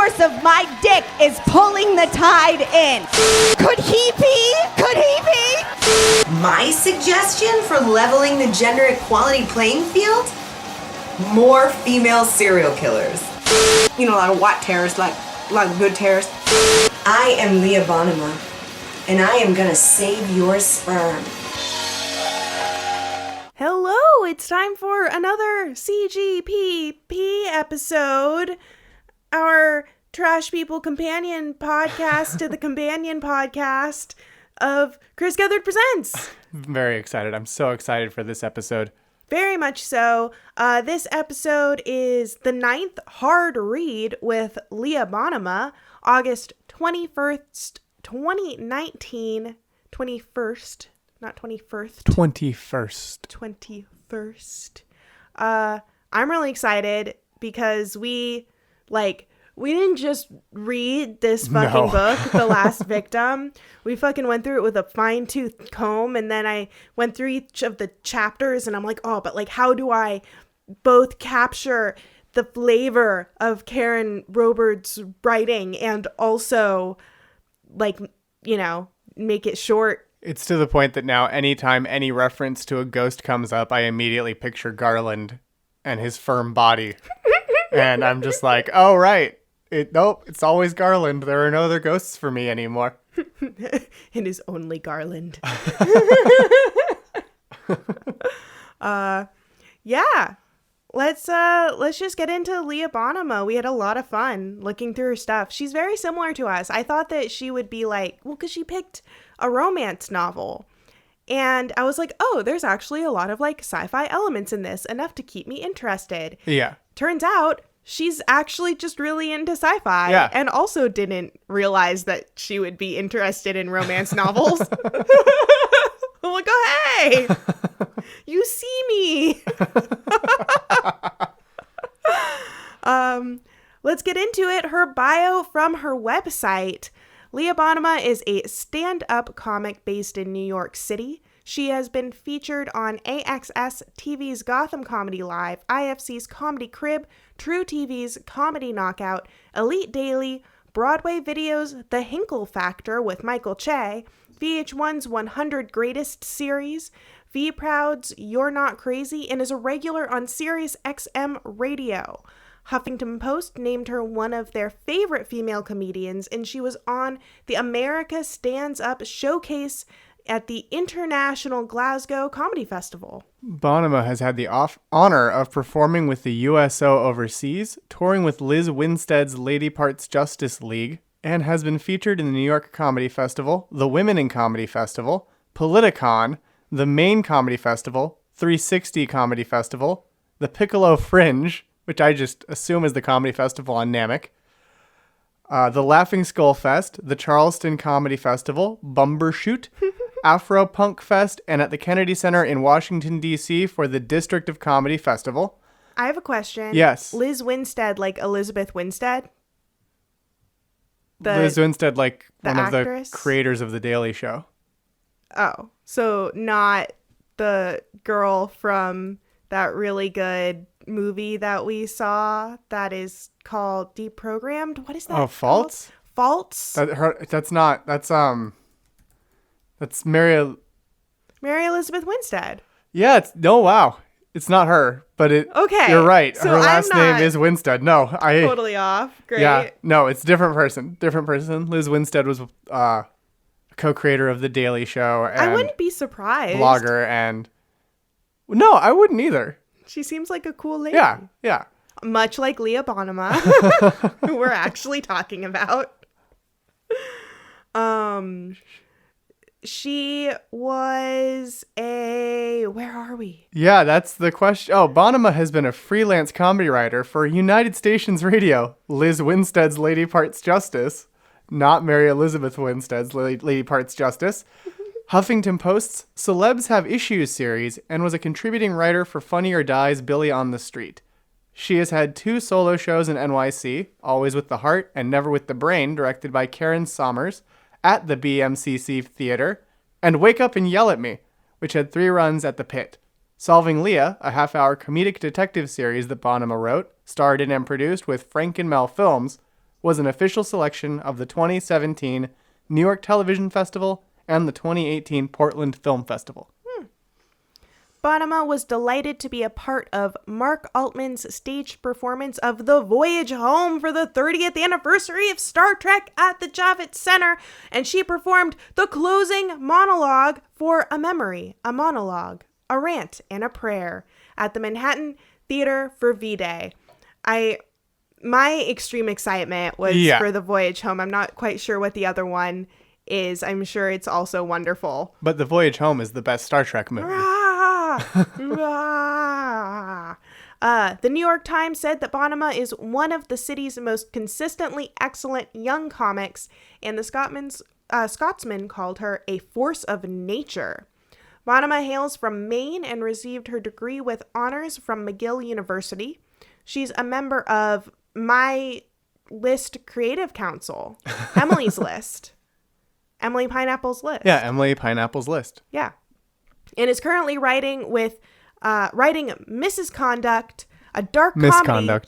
force of my dick is pulling the tide in. Could he be? Could he be? My suggestion for leveling the gender equality playing field? More female serial killers. You know, like white terrorists, like good terrorists. I am Leah Bonnema, and I am gonna save your sperm. Hello, it's time for another CGP episode. Our Trash People companion podcast to the companion podcast of Chris Gathered Presents. Very excited. I'm so excited for this episode. Very much so. This episode is the 9th hard read with Leah Bonnema, August 21st, 2019. 21st, not 21st. 21st. 21st. I'm really excited because we didn't just read this fucking book, The Last Victim. We fucking went through it with a fine-tooth comb, and then I went through each of the chapters, and I'm like, oh, but like, how do I both capture the flavor of Karen Robert's writing and also, like, you know, make it short? It's to the point that now anytime any reference to a ghost comes up, I immediately picture Garland and his firm body. And I'm just like, oh, right. Nope, it's always Garland. There are no other ghosts for me anymore. It is only Garland. Yeah. Let's just get into Leah Bonnema. We had a lot of fun looking through her stuff. She's very similar to us. I thought that she would be like, well, because she picked a romance novel. And I was like, oh, there's actually a lot of like sci-fi elements in this, enough to keep me interested. Yeah. Turns out she's actually just really into sci-fi. Yeah. And also didn't realize that she would be interested in romance novels. I'm like, oh, hey, you see me. Let's get into it. Her bio from her website. Leah Bonnema is a stand-up comic based in New York City. She has been featured on AXS TV's Gotham Comedy Live, IFC's Comedy Crib, True TV's Comedy Knockout, Elite Daily, Broadway Video's The Hinkle Factor with Michael Che, VH1's 100 Greatest series, V-Proud's You're Not Crazy, and is a regular on Sirius XM Radio. Huffington Post named her one of their favorite female comedians, and she was on the America Stands Up showcase at the International Glasgow Comedy Festival. Bonnema has had the honor of performing with the USO overseas, touring with Liz Winstead's Lady Parts Justice League, and has been featured in the New York Comedy Festival, the Women in Comedy Festival, Politicon, the Maine Comedy Festival, 360 Comedy Festival, the Piccolo Fringe, which I just assume is the comedy festival on Namek, the Laughing Skull Fest, the Charleston Comedy Festival, Bumbershoot, Afro Punk Fest, and at the Kennedy Center in Washington, D.C. for the District of Comedy Festival. I have a question. Yes. Liz Winstead, like Elizabeth Winstead? Liz Winstead, like one actress? of the creators of The Daily Show. Oh, so not the girl from that really good movie that we saw that is called Deprogrammed. What is that? Oh, Faults? Faults? That's Mary Elizabeth Winstead. Yeah, wow. It's not her, but okay. You're right. So her last name is Winstead. No, totally off. Great. Yeah, no, it's a different person. Liz Winstead was a co-creator of The Daily Show. And I wouldn't be surprised. Blogger and no, I wouldn't either. She seems like a cool lady. Yeah. Much like Leah Bonnema, who we're actually talking about. She was where are we? Yeah, that's the question. Oh, Bonnema has been a freelance comedy writer for United Stations Radio, Liz Winstead's Lady Parts Justice, not Mary Elizabeth Winstead's Lady Parts Justice, Huffington Post's Celebs Have Issues series, and was a contributing writer for Funny or Die's Billy on the Street. She has had 2 solo shows in NYC, Always with the Heart and Never with the Brain, directed by Karen Sommers, at the BMCC Theater, and Wake Up and Yell at Me, which had 3 runs at the Pit. Solving Leah, a half-hour comedic detective series that Bonnema wrote, starred in and produced with Frank and Mel Films, was an official selection of the 2017 New York Television Festival and the 2018 Portland Film Festival. Bonnema was delighted to be a part of Mark Altman's staged performance of The Voyage Home for the 30th anniversary of Star Trek at the Javits Center, and she performed the closing monologue for A Memory, a Monologue, a Rant, and a Prayer at the Manhattan Theater for V-Day. My extreme excitement was for The Voyage Home. I'm not quite sure what the other one is. I'm sure it's also wonderful. But The Voyage Home is the best Star Trek movie. The New York Times said that Bonnema is one of the city's most consistently excellent young comics, and the Scotsman called her a force of nature. Bonnema hails from Maine and received her degree with honors from McGill University. She's a member of My List Creative Council, Emily's List. Emily Pineapple's List. Yeah, Emily Pineapple's List. Yeah. And is currently writing Mrs. Conduct, a dark Misconduct. comedy.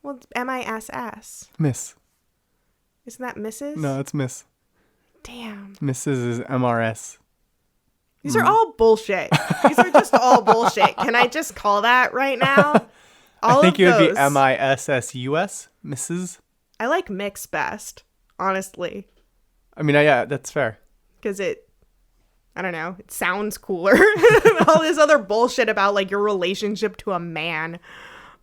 Well, it's M-I-S-S. Miss. Isn't that Mrs.? No, it's Miss. Damn. Mrs. is MRS. These are all bullshit. These are just all bullshit. Can I just call that right now? I think it would be MISSUS, Mrs. I like mix best, honestly. I mean, yeah, that's fair. Because I don't know, it sounds cooler. All this other bullshit about like your relationship to a man.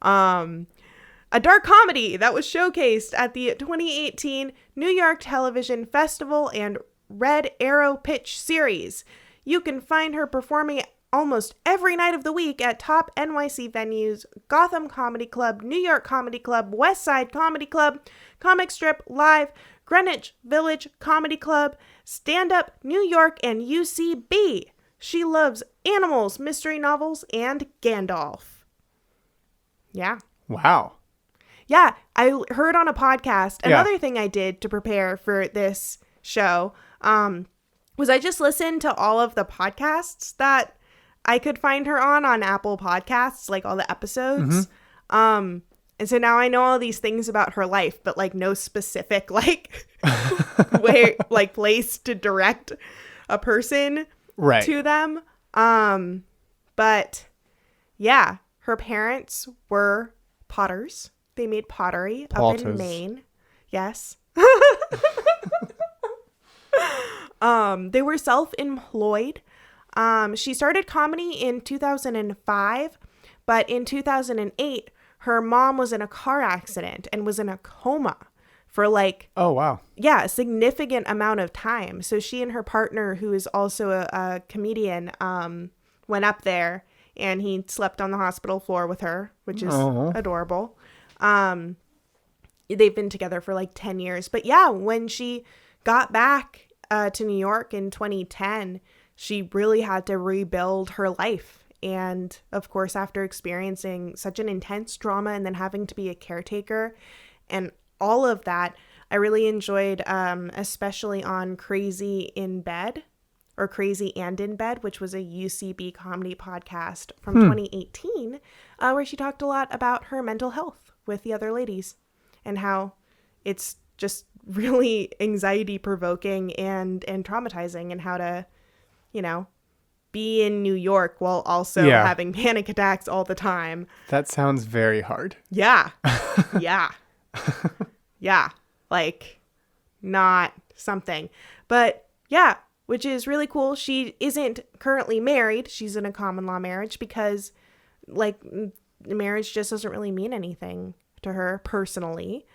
A dark comedy that was showcased at the 2018 New York Television Festival and Red Arrow Pitch Series. You can find her performing almost every night of the week at top NYC venues: Gotham Comedy Club, New York Comedy Club, West Side Comedy Club, Comic Strip Live, Greenwich Village Comedy Club, Stand Up New York, and UCB. She loves animals, mystery novels, and Gandalf. Yeah. Wow. Yeah, I heard on a podcast, another thing I did to prepare for this show was I just listened to all of the podcasts that I could find her on Apple Podcasts, like all the episodes. And so now I know all these things about her life, but like no specific like way, like place to direct a person to them. But yeah, her parents were potters. They made pottery up in Maine. Yes. They were self-employed. She started comedy in 2005, but in 2008, her mom was in a car accident and was in a coma for like, oh, wow. Yeah, a significant amount of time. So she and her partner, who is also a comedian, went up there and he slept on the hospital floor with her, which is adorable. They've been together for like 10 years. But yeah, when she got back to New York in 2010, she really had to rebuild her life. And of course, after experiencing such an intense trauma and then having to be a caretaker and all of that, I really enjoyed, especially on Crazy in Bed or Crazy and in Bed, which was a UCB comedy podcast from 2018, where she talked a lot about her mental health with the other ladies and how it's just really anxiety provoking and traumatizing, and how to, you know, be in New York while also having panic attacks all the time. That sounds very hard. Yeah. Yeah. Yeah. Like, not something. But yeah, which is really cool. She isn't currently married. She's in a common law marriage because, like, marriage just doesn't really mean anything to her personally.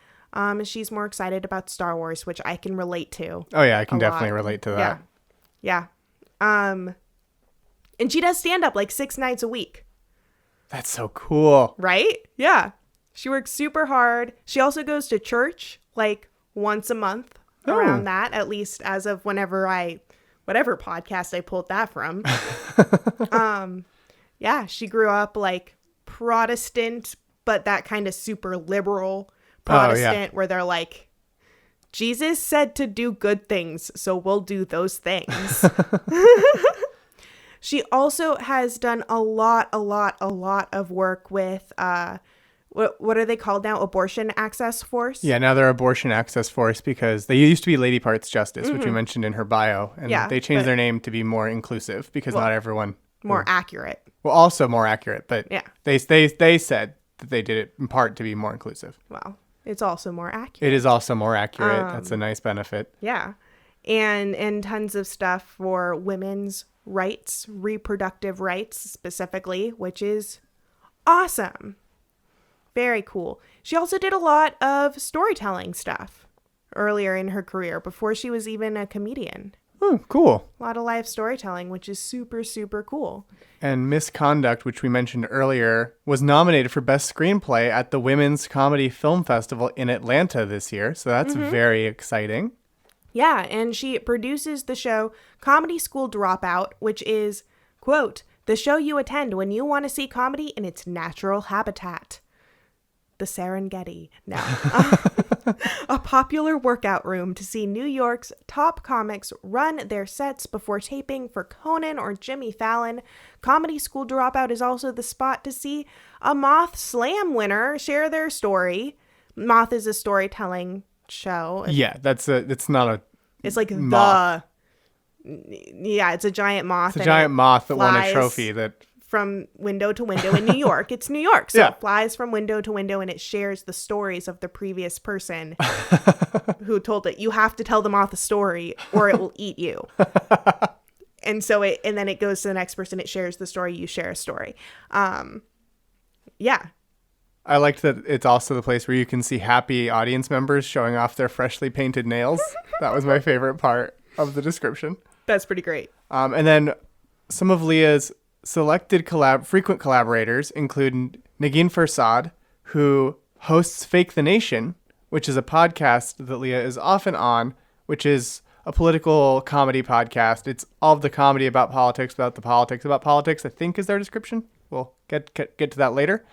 She's more excited about Star Wars, which I can relate to. Oh, yeah, I can definitely relate to that. Yeah. And she does stand up like 6 nights a week. That's so cool. Right? Yeah. She works super hard. She also goes to church like once a month, around that, at least as of whatever podcast I pulled that from. Yeah, she grew up like Protestant, but that kind of super liberal Protestant where they're like, Jesus said to do good things, so we'll do those things. She also has done a lot of work with what are they called now? Abortion Access Force? Yeah, now they're Abortion Access Force because they used to be Lady Parts Justice, which we mentioned in her bio. And Yeah, they changed their name to be more inclusive because not everyone... More accurate. Well, also more accurate, but Yeah. they said that they did it in part to be more inclusive. Well, it's also more accurate. It is also more accurate. That's a nice benefit. Yeah. And tons of stuff for women's rights, reproductive rights specifically, which is awesome. Very cool. She also did a lot of storytelling stuff earlier in her career before she was even a comedian. Oh, cool. A lot of live storytelling, which is super, super cool. And Misconduct, which we mentioned earlier, was nominated for Best Screenplay at the Women's Comedy Film Festival in Atlanta this year. So that's very exciting. Yeah, and she produces the show Comedy School Dropout, which is, quote, the show you attend when you want to see comedy in its natural habitat. The Serengeti. No. A popular workout room to see New York's top comics run their sets before taping for Conan or Jimmy Fallon. Comedy School Dropout is also the spot to see a Moth Slam winner share their story. Moth is a storytelling show. Yeah, it's not a It's like moth. it's a giant moth. It's a giant moth that won a flies trophy that... from window to window in New York. It's New York. So Yeah. it flies from window to window and it shares the stories of the previous person who told it. You have to tell the moth a story or it will eat you. And then it goes to the next person. It shares the story. You share a story. Yeah. I liked that it's also the place where you can see happy audience members showing off their freshly painted nails. That was my favorite part of the description. That's pretty great. And then some of Leah's selected frequent collaborators include Negin Farsad, who hosts Fake the Nation, which is a podcast that Leah is often on, which is a political comedy podcast. It's all of the comedy about politics, about the politics, about politics, I think is their description. We'll get to that later.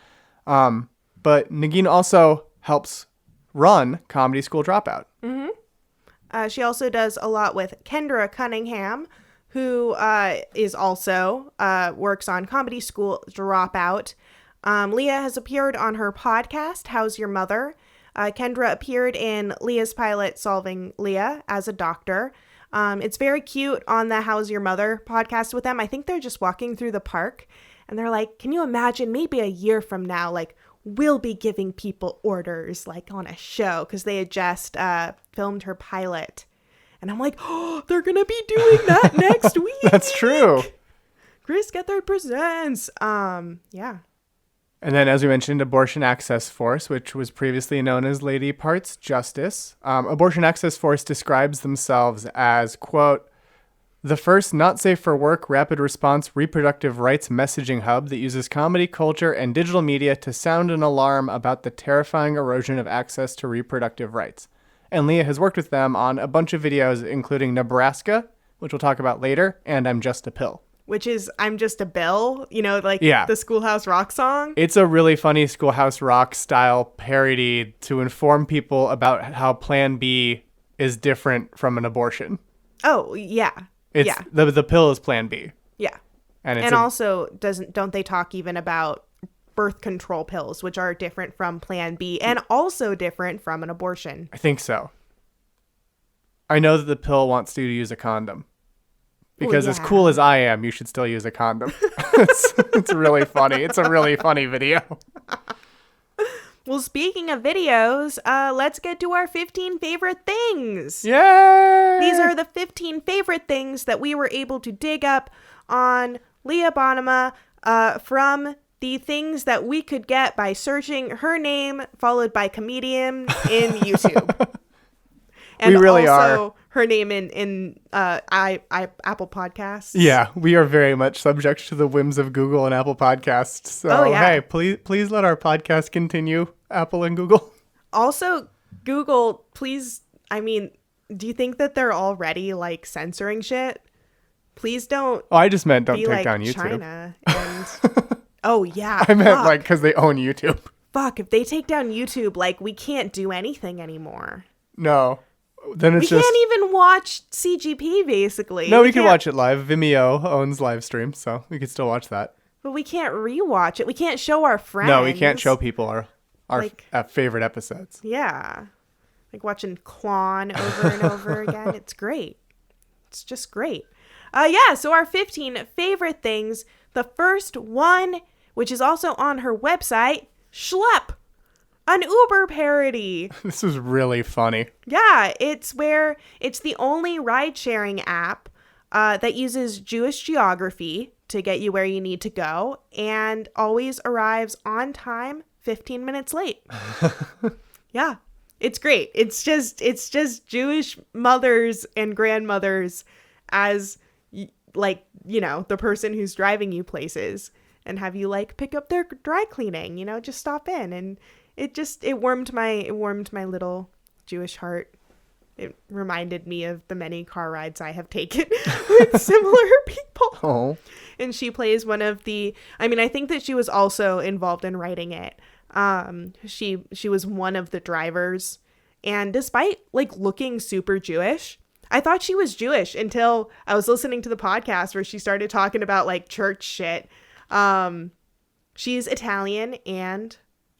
But Negin also helps run Comedy School Dropout. She also does a lot with Kendra Cunningham, who is also works on Comedy School Dropout. Leah has appeared on her podcast, How's Your Mother? Kendra appeared in Leah's pilot, Solving Leah, as a doctor. It's very cute on the How's Your Mother podcast with them. I think they're just walking through the park, and they're like, can you imagine maybe a year from now, like, we'll be giving people orders, like, on a show, because they had just filmed her pilot. And I'm like, oh, they're going to be doing that next week. That's true. Chris Gethard presents. Yeah. And then, as we mentioned, Abortion Access Force, which was previously known as Lady Parts Justice. Abortion Access Force describes themselves as, quote, the first not safe for work, rapid response, reproductive rights messaging hub that uses comedy, culture, and digital media to sound an alarm about the terrifying erosion of access to reproductive rights. And Leah has worked with them on a bunch of videos, including Nebraska, which we'll talk about later, and I'm Just a Pill. Which is I'm Just a Bill, Yeah. The Schoolhouse Rock song. It's a really funny Schoolhouse Rock style parody to inform people about how Plan B is different from an abortion. Oh, yeah. It's yeah. The pill is Plan B. Yeah. And also don't they talk even about birth control pills, which are different from Plan B and also different from an abortion? I think so. I know that the pill wants you to use a condom. Because as cool as I am, you should still use a condom. It's really funny. It's a really funny video. Well, speaking of videos, let's get to our 15 favorite things. Yay! These are the 15 favorite things that we were able to dig up on Leah Bonnema from the things that we could get by searching her name followed by comedian in YouTube. And we really also are. Her name in Apple Podcasts. Yeah, we are very much subject to the whims of Google and Apple Podcasts. So, hey, please let our podcast continue, Apple and Google. Also, Google, please, do you think that they're already, censoring shit? Please don't. Oh, I just meant don't be take like down YouTube. China and oh, yeah. I meant, because they own YouTube. Fuck, if they take down YouTube, we can't do anything anymore. No. Then it's we can't even watch CGP, basically. No, we can watch it live. Vimeo owns live stream, so we can still watch that. But we can't rewatch it. We can't show our friends. No, we can't show people our our favorite episodes. Yeah. Like watching Klon over and over again. It's great. It's just great. So our 15 favorite things. The first one, which is also on her website, Schlepp, an Uber parody. This was really funny. Yeah, it's the only ride-sharing app that uses Jewish geography to get you where you need to go and always arrives on time 15 minutes late. Yeah, it's great. It's just Jewish mothers and grandmothers as the person who's driving you places and have you pick up their dry cleaning, just stop in. And it warmed my little Jewish heart. It reminded me of the many car rides I have taken with similar people. Oh. And she plays one of I think that she was also involved in writing it. She was one of the drivers. And despite looking super Jewish, I thought she was Jewish until I was listening to the podcast where she started talking about church shit. She's Italian and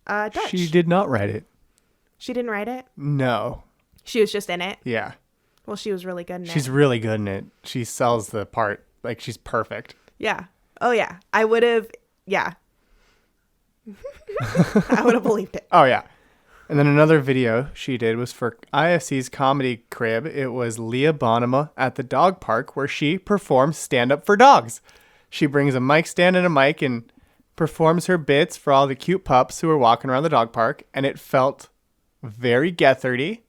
Dutch. She did not write it. She didn't write it? No. She was just in it? Yeah. Well, she was really good in it. She's really good in it. She sells the part. She's perfect. Yeah. Oh, yeah. I would have, yeah. I would have believed it. Oh, yeah. And then another video she did was for IFC's Comedy Crib. It was Leah Bonnema at the dog park where she performs stand-up for dogs. She brings a mic stand and a mic and performs her bits for all the cute pups who are walking around the dog park. And it felt very Gethard-y.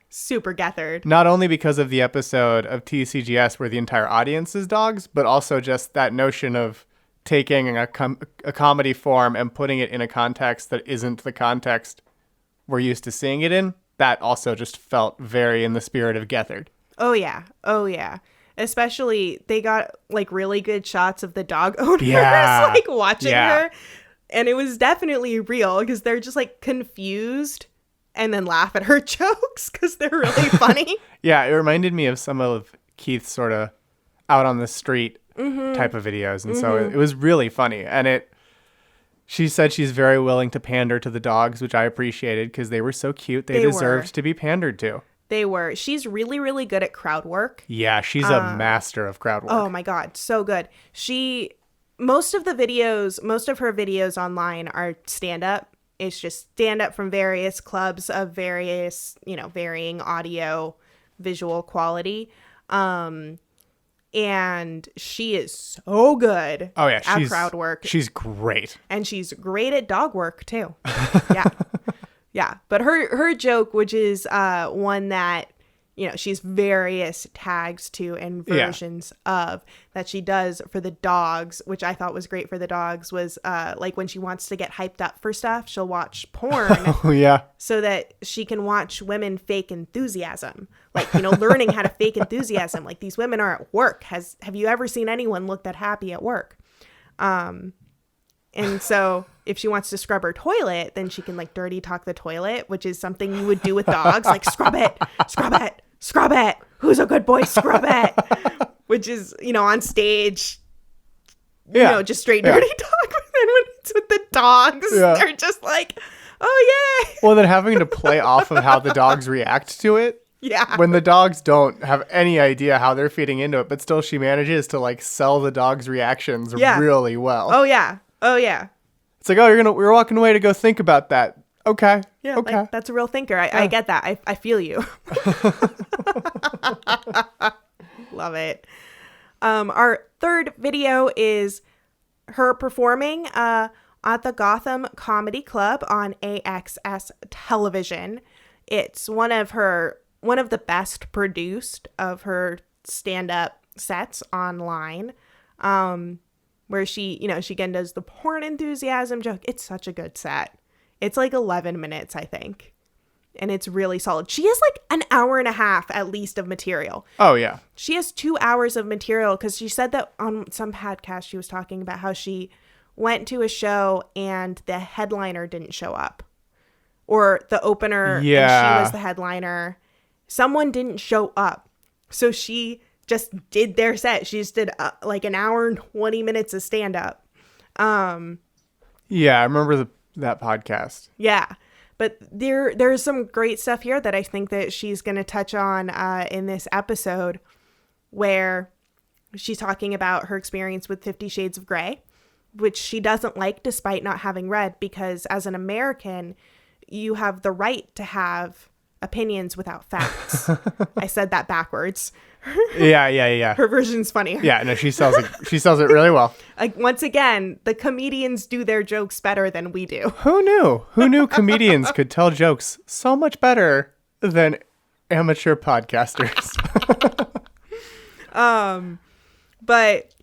Super Gethard. Not only because of the episode of TCGS where the entire audience is dogs, but also just that notion of taking a comedy form and putting it in a context that isn't the context we're used to seeing it in. That also just felt very in the spirit of Gethard. Oh, yeah. Oh, yeah. Especially, they got really good shots of the dog owners watching her. And it was definitely real because they're just confused and then laugh at her jokes because they're really funny. Yeah, it reminded me of some of Keith's sort of out on the street type of videos. And so it was really funny. And she said she's very willing to pander to the dogs, which I appreciated because they were so cute. They deserved to be pandered to. They were. She's really, really good at crowd work. Yeah, she's a master of crowd work. Oh my God, so good. Most of her videos online are stand-up. It's just stand-up from various clubs of various, varying audio, visual quality. And she is so good at crowd work. She's great. And she's great at dog work, too. Yeah. Yeah. But her joke, which is one that, she's various tags to and versions of that she does for the dogs, which I thought was great for the dogs, was when she wants to get hyped up for stuff, she'll watch porn. Oh, yeah. So that she can watch women fake enthusiasm. Learning how to fake enthusiasm. These women are at work. Have you ever seen anyone look that happy at work? And so if she wants to scrub her toilet, then she can dirty talk the toilet, which is something you would do with dogs. Scrub it, scrub it, scrub it. Who's a good boy? Scrub it. Which is, on stage, just straight dirty talk. But then when it's with the dogs, they're just oh, yay. Well, then having to play off of how the dogs react to it. Yeah. When the dogs don't have any idea how they're feeding into it, but still she manages to sell the dogs' reactions really well. Oh, yeah. Oh, yeah. It's we're walking away to go think about that. Okay. Yeah. Okay. That's a real thinker. I get that. I feel you. Love it. Our third video is her performing at the Gotham Comedy Club on AXS television. It's one of the best produced of her stand-up sets online. Where she again does the porn enthusiasm joke. It's such a good set. It's 11 minutes, I think. And it's really solid. She has an hour and a half at least of material. Oh, yeah. She has 2 hours of material because she said that on some podcast she was talking about how she went to a show and the headliner didn't show up. Or the opener and she was the headliner. Someone didn't show up. So she just did their set. She just did an hour and 20 minutes of stand-up. Yeah, I remember that podcast. Yeah. But there's some great stuff here that I think that she's going to touch on in this episode, where she's talking about her experience with 50 Shades of Grey, which she doesn't like despite not having read, because as an American, you have the right to have opinions without facts. I said that backwards. Yeah. Her version's funnier. Yeah, no, she sells it. She sells it really well. Like, once again, the comedians do their jokes better than we do. Who knew? Who knew comedians could tell jokes so much better than amateur podcasters? But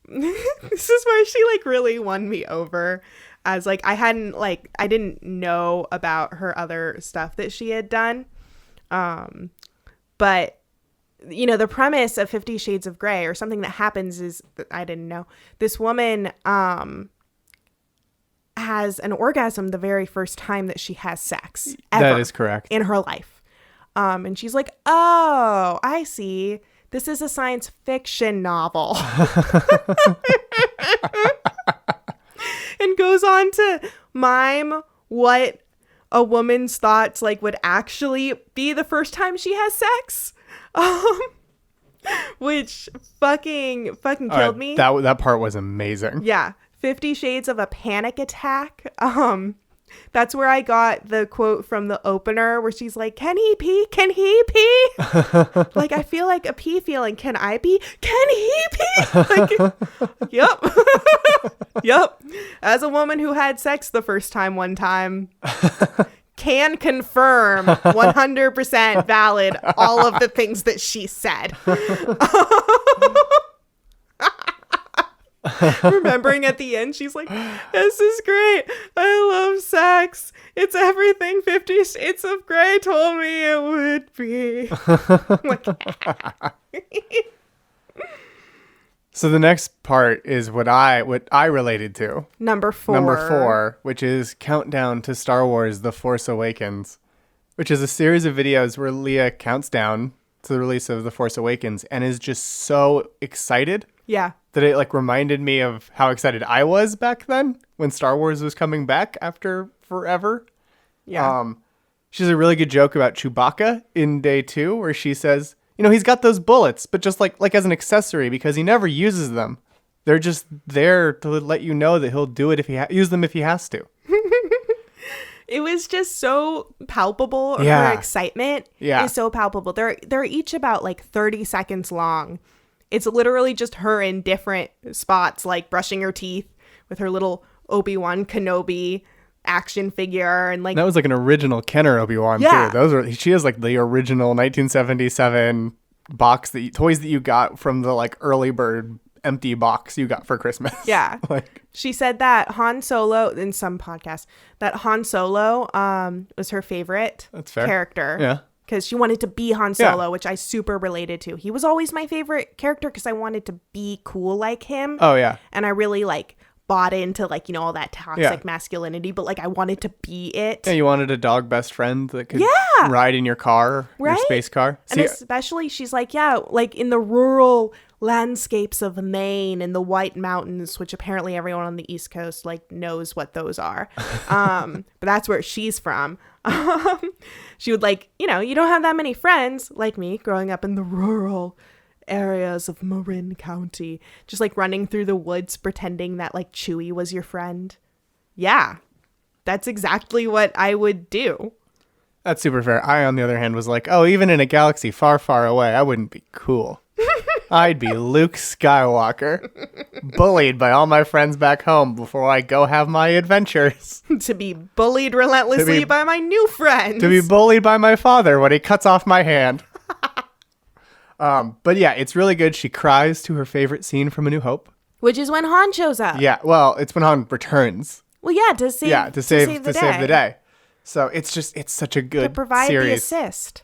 this is where she like really won me over, as like I didn't know about her other stuff that she had done. But you know, the premise of 50 Shades of Grey, or something that happens, is that I didn't know. This woman has an orgasm the very first time that she has sex ever. That is correct. In her life. And she's like, oh, I see. This is a science fiction novel. And goes on to mime what a woman's thoughts like would actually be the first time she has sex. Which fucking killed me. That part was amazing. Yeah. 50 Shades of a Panic Attack. That's where I got the quote from the opener where she's like, can he pee? Can he pee? Like, I feel like a pee feeling. Can I pee? Can he pee? Like, yep. Yep. As a woman who had sex the first time one time, can confirm 100% valid all of the things that she said. Remembering at the end, she's like, this is great. I love sex. It's everything 50 Shades of Grey told me it would be. So the next part is what I related to. Number 4, which is Countdown to Star Wars: The Force Awakens, which is a series of videos where Leah counts down to the release of The Force Awakens and is just so excited. Yeah. That it like reminded me of how excited I was back then when Star Wars was coming back after forever. Yeah. She has a really good joke about Chewbacca in day 2 where she says, you know, he's got those bullets, but just like as an accessory because he never uses them. They're just there to let you know that he'll do it if he use them if he has to. It was just so palpable. Yeah. Her excitement is so palpable. They're each about like 30 seconds long. It's literally just her in different spots, like brushing her teeth with her little Obi-Wan Kenobi action figure, and like that was like an original Kenner Obi-Wan too. She has like the original 1977 toys that you got from the like early bird empty box you got for Christmas. Yeah. Like she said that Han Solo in some podcast that Han Solo was her favorite character. Yeah. Because she wanted to be Han Solo, which I super related to. He was always my favorite character because I wanted to be cool like him. Oh, yeah. And I really, like, bought into, like, you know, all that toxic masculinity. But, like, I wanted to be it. Yeah, you wanted a dog best friend that could ride in your car, your space car. And especially, she's like, like, in the rural landscapes of Maine and the White Mountains, which apparently everyone on the East Coast, like, knows what those are. But that's where she's from. She would like, you know, you don't have that many friends like me growing up in the rural areas of Marin County, just like running through the woods pretending that like Chewie was your friend. Yeah, that's exactly what I would do. That's super fair. I, on the other hand, was like, oh, even in a galaxy far, far away, I wouldn't be cool. I'd be Luke Skywalker, bullied by all my friends back home before I go have my adventures. To be bullied relentlessly by my new friends. To be bullied by my father when he cuts off my hand. But yeah, it's really good. She cries to her favorite scene from A New Hope. Which is when Han shows up. Yeah, well, it's when Han returns. Well, yeah, to save the day. So it's such a good to provide series. The assist.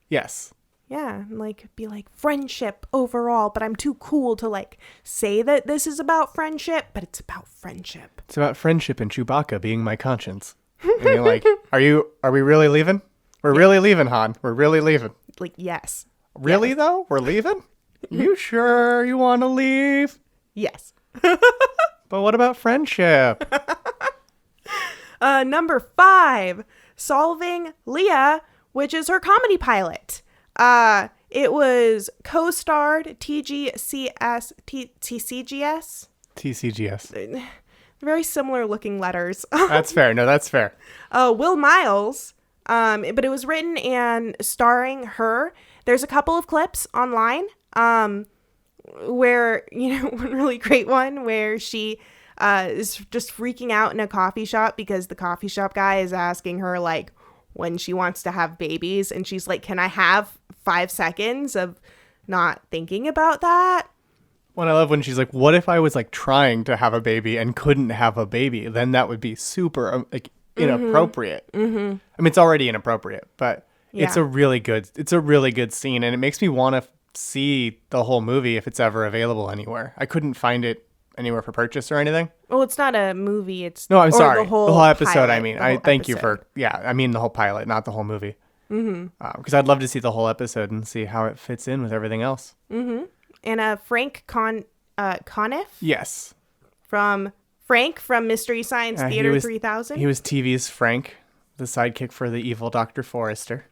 Yes. Yeah, and like be like friendship overall, but I'm too cool to like say that this is about friendship, but it's about friendship. It's about friendship and Chewbacca being my conscience. And you're like, are we really leaving? We're really leaving, Han. We're really leaving. Like, yes. Really though? We're leaving? You sure you want to leave? Yes. But what about friendship? Number 5, Solving Leah, which is her comedy pilot. It was co-starred TCGS. Very similar looking letters. That's fair. No, that's fair. Will Miles. But it was written and starring her. There's a couple of clips online where, one really great one where she is just freaking out in a coffee shop because the coffee shop guy is asking her, like, when she wants to have babies. And she's like, can I have 5 seconds of not thinking about that? When I love when she's like, what if I was like trying to have a baby and couldn't have a baby? Then that would be super inappropriate. Mm-hmm. I mean, it's already inappropriate, but it's a really good scene. And it makes me want to see the whole movie if it's ever available anywhere. I couldn't find it anywer for purchase or anything. Well, it's not a movie. It's no, I'm sorry. The whole episode. Pilot, I mean, I thank you for I mean the whole pilot, not the whole movie. Because I'd love to see the whole episode and see how it fits in with everything else. Mm-hmm. And Frank Conniff. Yes. From Mystery Science Theater 3000. He was TV's Frank, the sidekick for the evil Dr. Forrester.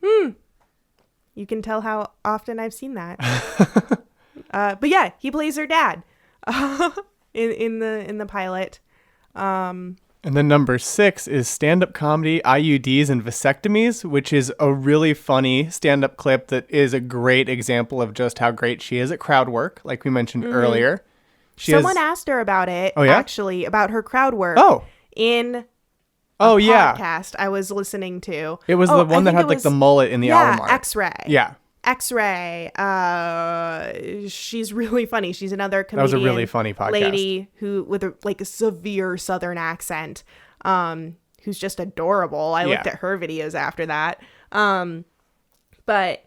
You can tell how often I've seen that. But yeah, he plays her dad. In the pilot. And then number 6 is stand-up comedy, IUDs, and vasectomies, which is a really funny stand-up clip that is a great example of just how great she is at crowd work, like we mentioned earlier. Someone asked her about it, actually, about her crowd work. In a podcast I was listening to. It was the one that had like the mullet in the Alamar. X-Ray. Yeah. X-Ray. She's really funny. She's another comedian. That was a really funny podcast. Lady who with a severe Southern accent, who's just adorable. I looked at her videos after that. But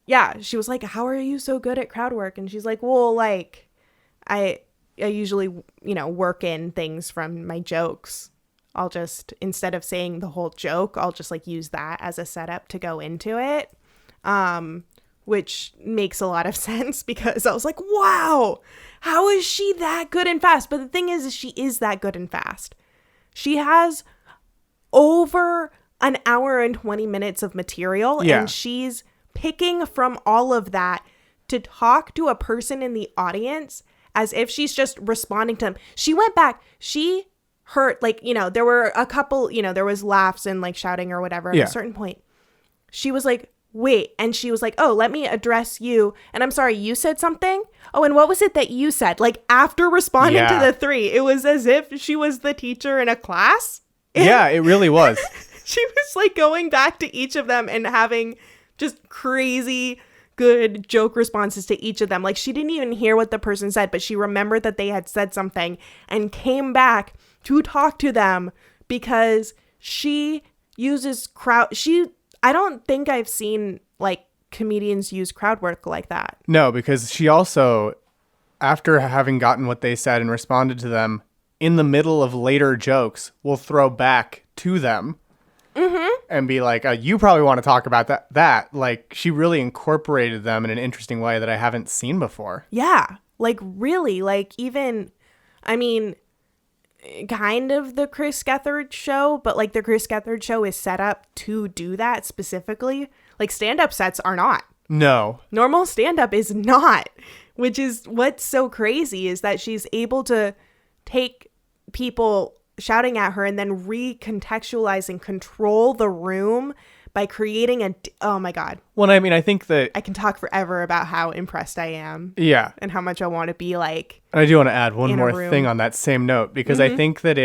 yeah, she was like, "How are you so good at crowd work?" And she's like, "Well, like, I usually work in things from my jokes. I'll just, instead of saying the whole joke, I'll just like use that as a setup to go into it." Which makes a lot of sense because I was like, wow, how is she that good and fast? But the thing is she is that good and fast. She has over an hour and 20 minutes of material and she's picking from all of that to talk to a person in the audience as if she's just responding to them. She went back, she heard, like, there were a couple, there was laughs and like shouting or whatever at a certain point. She was like, wait, and she was like, oh, let me address you. And I'm sorry, you said something? Oh, and what was it that you said? Like, after responding to the 3, it was as if she was the teacher in a class. Yeah, it really was. She was like going back to each of them and having just crazy good joke responses to each of them. Like, she didn't even hear what the person said, but she remembered that they had said something and came back to talk to them because she uses I don't think I've seen like comedians use crowd work like that. No, because she also, after having gotten what they said and responded to them, in the middle of later jokes, will throw back to them and be like, you probably want to talk about that. Like, she really incorporated them in an interesting way that I haven't seen before. Yeah, like really, like even, I mean, kind of the Chris Gethard show, but like the Chris Gethard show is set up to do that specifically. Like stand-up sets are not. No. Normal stand-up is not, which is what's so crazy is that she's able to take people shouting at her and then recontextualize and control the room by creating oh my God. Well, I mean, I think that I can talk forever about how impressed I am. Yeah. And how much I want to be like. And I do want to add one more thing on that same note, because I think that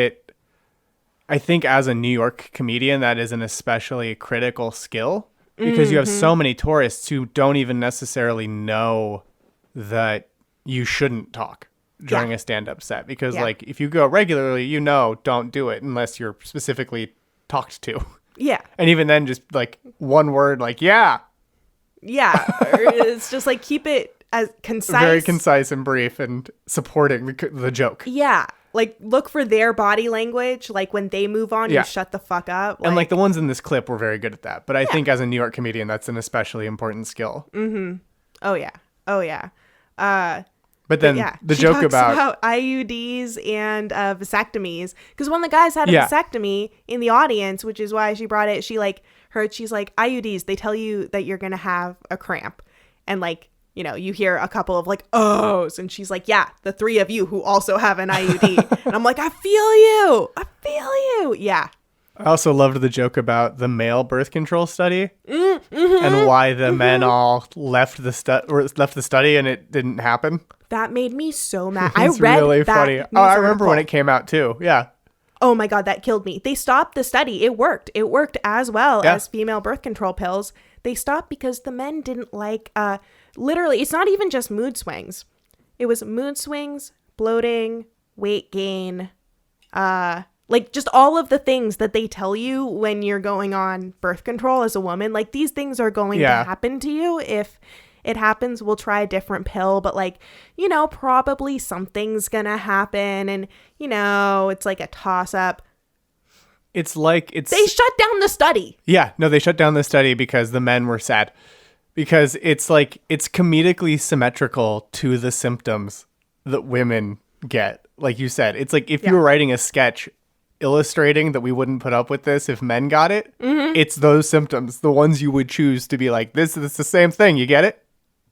I think as a New York comedian, that is an especially critical skill because you have so many tourists who don't even necessarily know that you shouldn't talk during a stand-up set. Because like if you go regularly, don't do it unless you're specifically talked to. Yeah. And even then, just like one word, like, yeah. Yeah. It's just like keep it as concise. Very concise and brief and supporting the joke. Yeah. Like look for their body language. Like when they move on, you shut the fuck up. And like the ones in this clip were very good at that. But I think as a New York comedian, that's an especially important skill. Mm-hmm. Oh, yeah. Oh, yeah. But But then the joke talks about IUDs and vasectomies, because when the guys had a Yeah. vasectomy in the audience, which is why she brought it, she's like, IUDs, they tell you that you're gonna have a cramp, and like, you know, you hear a couple of like ohs, and she's like, yeah, the three of you who also have an IUD. And I'm like, I feel you. Yeah. I also loved the joke about the male birth control study and why the men all left the study and it didn't happen. That made me so mad. It's I read really that funny. news I remember when article. it came out too. Yeah. Oh my God, that killed me. They stopped the study. It worked. It worked as well Yeah. as female birth control pills. They stopped because the men didn't like, literally, it's not even just mood swings. It was mood swings, bloating, weight gain, like just all of the things that they tell you when you're going on birth control as a woman. Like these things are going to happen to you. If it happens, we'll try a different pill, but like, you know, probably something's gonna happen, and you know, it's like a toss up. They shut down the study. Yeah, no, they shut down the study because the men were sad. Because it's like, it's comedically symmetrical to the symptoms that women get. Like you said, it's like if you were writing a sketch illustrating that we wouldn't put up with this if men got it, it's those symptoms, the ones you would choose to be like, this is the same thing, you get it?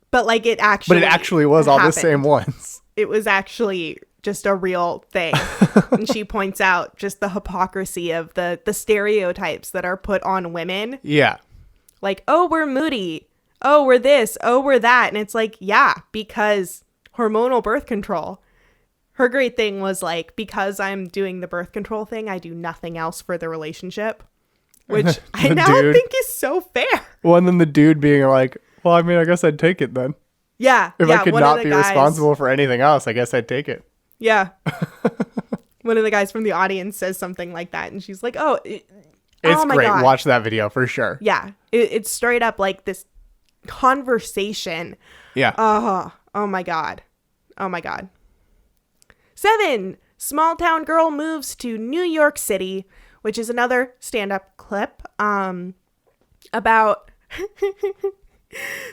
But like it actually was all the happened. same ones. It was actually just a real thing. And she points out just the hypocrisy of the stereotypes that are put on women. Yeah. Like, oh, we're moody. Oh, we're this. Oh, we're that. And it's like, yeah, because hormonal birth control. Her great thing was like, because I'm doing the birth control thing, I do nothing else for the relationship. Which I now think is so fair. Well, and then the dude being like, well, I mean, I guess I'd take it then. Yeah. If I could not be responsible for anything else, I guess I'd take it. Yeah. One of the guys from the audience says something like that, and she's like, oh, it's my great. God. Watch that video for sure. Yeah. It's straight up like this conversation. Yeah. Oh my God. Oh my God. 7. Small town girl moves to New York City, which is another stand-up clip about...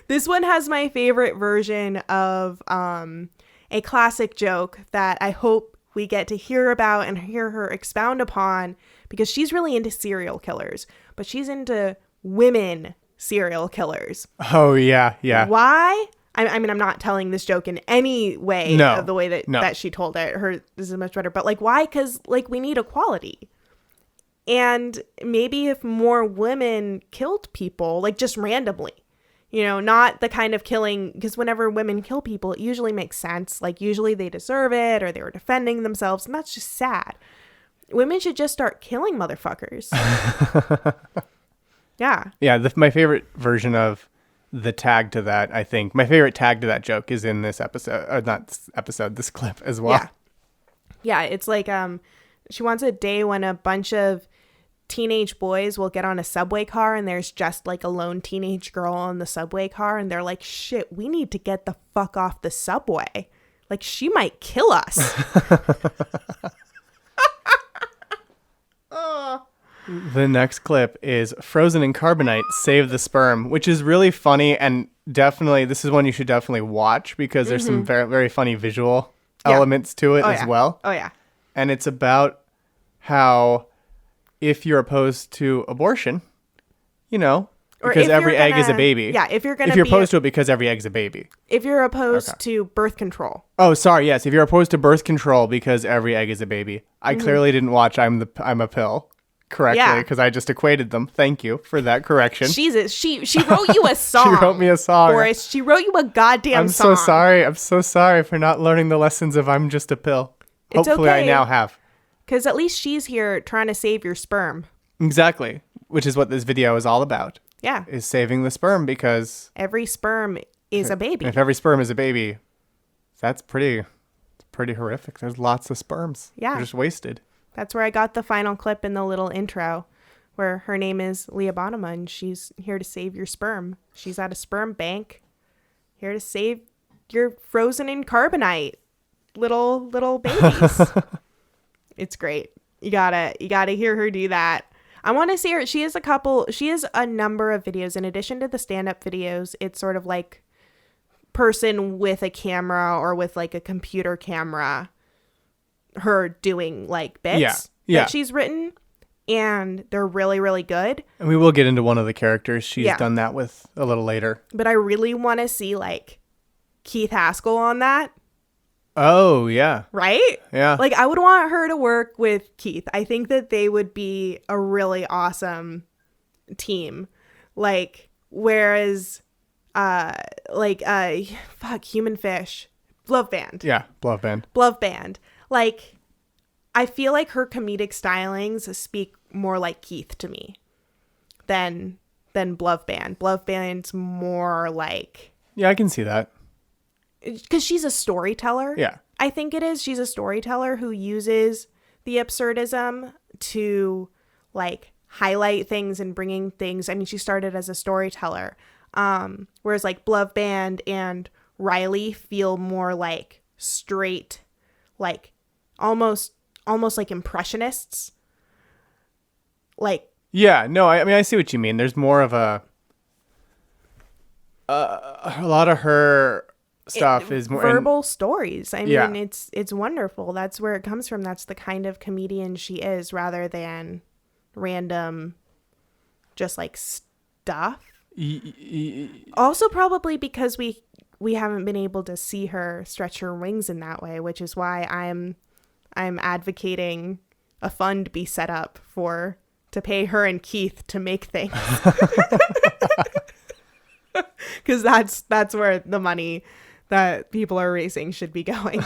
This one has my favorite version of a classic joke that I hope we get to hear about and hear her expound upon, because she's really into serial killers, but she's into women serial killers. Oh, yeah, yeah. Why? I mean, I'm not telling this joke in any way of the way that she told it. This is much better. But like, why? Because like we need equality. And maybe if more women killed people, like just randomly, you know, not the kind of killing, because whenever women kill people, it usually makes sense. Like usually they deserve it or they were defending themselves. And that's just sad. Women should just start killing motherfuckers. Yeah. Yeah. My favorite version of the tag to that, I think, my favorite tag to that joke is in this episode, or not this episode, this clip as well. Yeah. Yeah. It's like, she wants a day when a bunch of teenage boys will get on a subway car and there's just like a lone teenage girl on the subway car, and they're like, shit, we need to get the fuck off the subway. Like, she might kill us. The next clip is Frozen in Carbonite, Save the Sperm, which is really funny, and definitely, this is one you should definitely watch because there's some very, very funny visual elements to it as well. Oh, yeah. And it's about how if you're opposed to abortion, you know, Or because if every you're egg is a gonna- baby. Yeah, if you're opposed to it because every egg's a baby. If you're opposed to birth control. Oh, sorry. Yes, if you're opposed to birth control because every egg is a baby. I clearly didn't watch I'm a pill correctly because I just equated them. Thank you for that correction. Jesus, she wrote you a song. She wrote me a song. Boris, she wrote you a goddamn song. I'm so sorry. I'm so sorry for not learning the lessons of I'm just a pill. It's Hopefully okay. I now have. Because at least she's here trying to save your sperm. Exactly. Which is what this video is all about. Yeah. Is saving the sperm, because Every sperm is a baby. if every sperm is a baby, that's pretty horrific. There's lots of sperms. Yeah. They're just wasted. That's where I got the final clip in the little intro, where her name is Leah Bonnema, and she's here to save your sperm. She's at a sperm bank, here to save your frozen in carbonite little babies. It's great. You gotta hear her do that. I want to see her. She has a number of videos in addition to the stand-up videos. It's sort of like person with a camera or with like a computer camera, her doing like bits that she's written, and they're really, really good. And we will get into one of the characters she's done that with a little later. But I really want to see like Keith Haskell on that. Oh, yeah. Right? Yeah. Like, I would want her to work with Keith. I think that they would be a really awesome team. Like, whereas, Human Fish, Love Band. Yeah, Love Band. Love Band. Like, I feel like her comedic stylings speak more like Keith to me than Love Band. Love Band's more like... Yeah, I can see that. Because she's a storyteller. Yeah. I think it is. She's a storyteller who uses the absurdism to like highlight things and bringing things. I mean, she started as a storyteller. Whereas like Love Band and Riley feel more like straight, like almost like impressionists. Like, yeah, no, I mean, I see what you mean. There's more of a lot of her stuff is more verbal stories. I mean, it's wonderful. That's where it comes from. That's the kind of comedian she is, rather than random, just like stuff. Also, probably because we haven't been able to see her stretch her wings in that way, which is why I'm advocating a fund be set up to pay her and Keith to make things. Because that's where the money that people are raising should be going.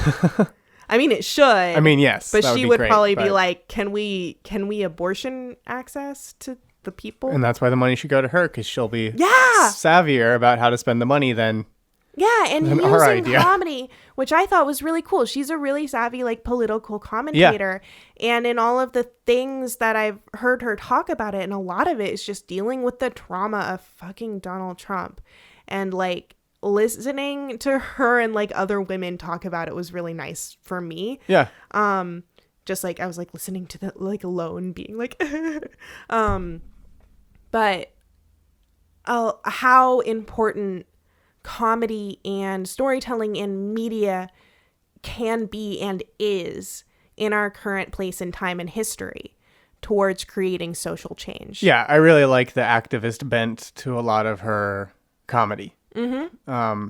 I mean, it should. I mean, yes. But she would probably be like, can we abortion access to the people? And that's why the money should go to her, because she'll be savvier about how to spend the money than using comedy, which I thought was really cool. She's a really savvy, like, political commentator. Yeah. And in all of the things that I've heard her talk about it, and a lot of it is just dealing with the trauma of fucking Donald Trump. And, like, listening to her and, like, other women talk about it was really nice for me. Yeah. Just, like, I was, like, listening to the, like, alone being, like, but how important comedy and storytelling and media can be and is in our current place in time and history towards creating social change. Yeah, I really like the activist bent to a lot of her comedy. Mm-hmm.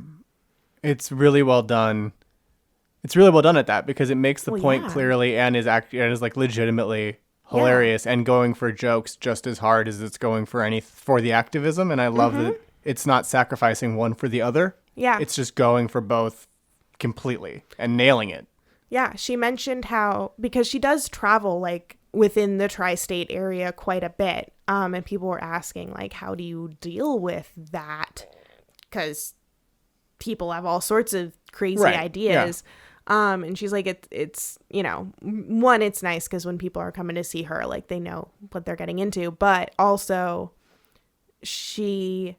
It's really well done. It's really well done at that, because it makes the point clearly and is like legitimately hilarious and going for jokes just as hard as it's going for the activism. And I love that it's not sacrificing one for the other. Yeah. It's just going for both completely and nailing it. Yeah. She mentioned how, because she does travel like within the tri-state area quite a bit. And people were asking, like, how do you deal with that? Because people have all sorts of crazy ideas. Yeah. And she's like, it's, you know, one, it's nice because when people are coming to see her, like, they know what they're getting into, but also she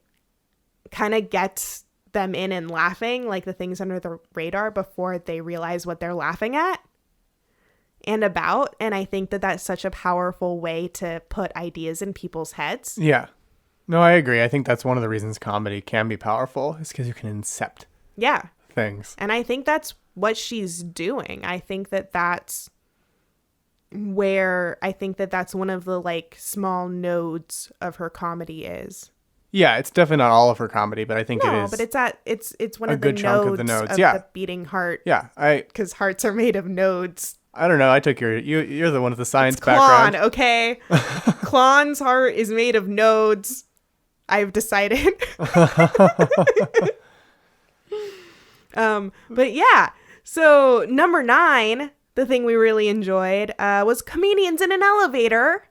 kind of gets them in and laughing, like the things under the radar, before they realize what they're laughing at and about. And I think that that's such a powerful way to put ideas in people's heads. Yeah. No, I agree. I think that's one of the reasons comedy can be powerful, is because you can incept things. And I think that's what she's doing. I think that that's where, I think that that's one of the, like, small nodes of her comedy is. Yeah, it's definitely not all of her comedy, but I think it is. No, but it's one of the nodes of the beating heart. Yeah, because hearts are made of nodes. I don't know. I took you're the one with the science background. Klon, okay? Klon's heart is made of nodes. I've decided. But yeah. So number 9, the thing we really enjoyed, was Comedians in an Elevator,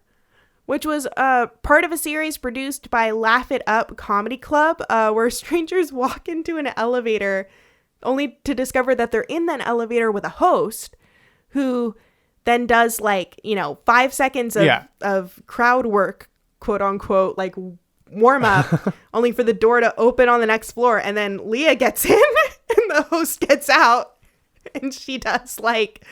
which was part of a series produced by Laugh It Up Comedy Club, where strangers walk into an elevator only to discover that they're in that elevator with a host who then does, like, you know, 5 seconds of crowd work, quote unquote, like warm up, only for the door to open on the next floor. And then Leah gets in and the host gets out and she does, like,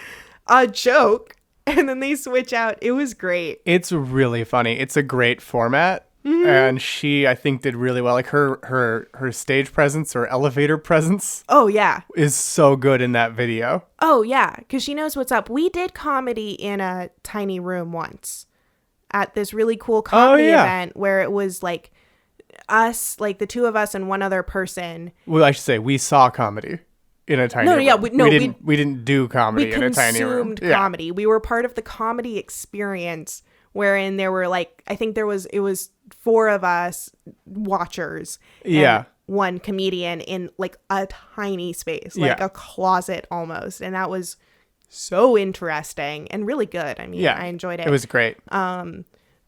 a joke. And then they switch out. It was great. It's really funny. It's a great format. And she, I think, did really well. Like her stage presence or elevator presence Oh, yeah. is so good in that video. Oh, yeah, because she knows what's up. We did comedy in a tiny room once at this really cool comedy event where it was like us, like the two of us and one other person. Well, I should say we saw comedy in a tiny room. We didn't do comedy in a tiny room. We consumed comedy. Yeah. We were part of the comedy experience wherein there were like, I think it was 4 of us watchers. And one comedian in like a tiny space, like a closet almost. And that was so interesting and really good. I mean, I enjoyed it. It was great.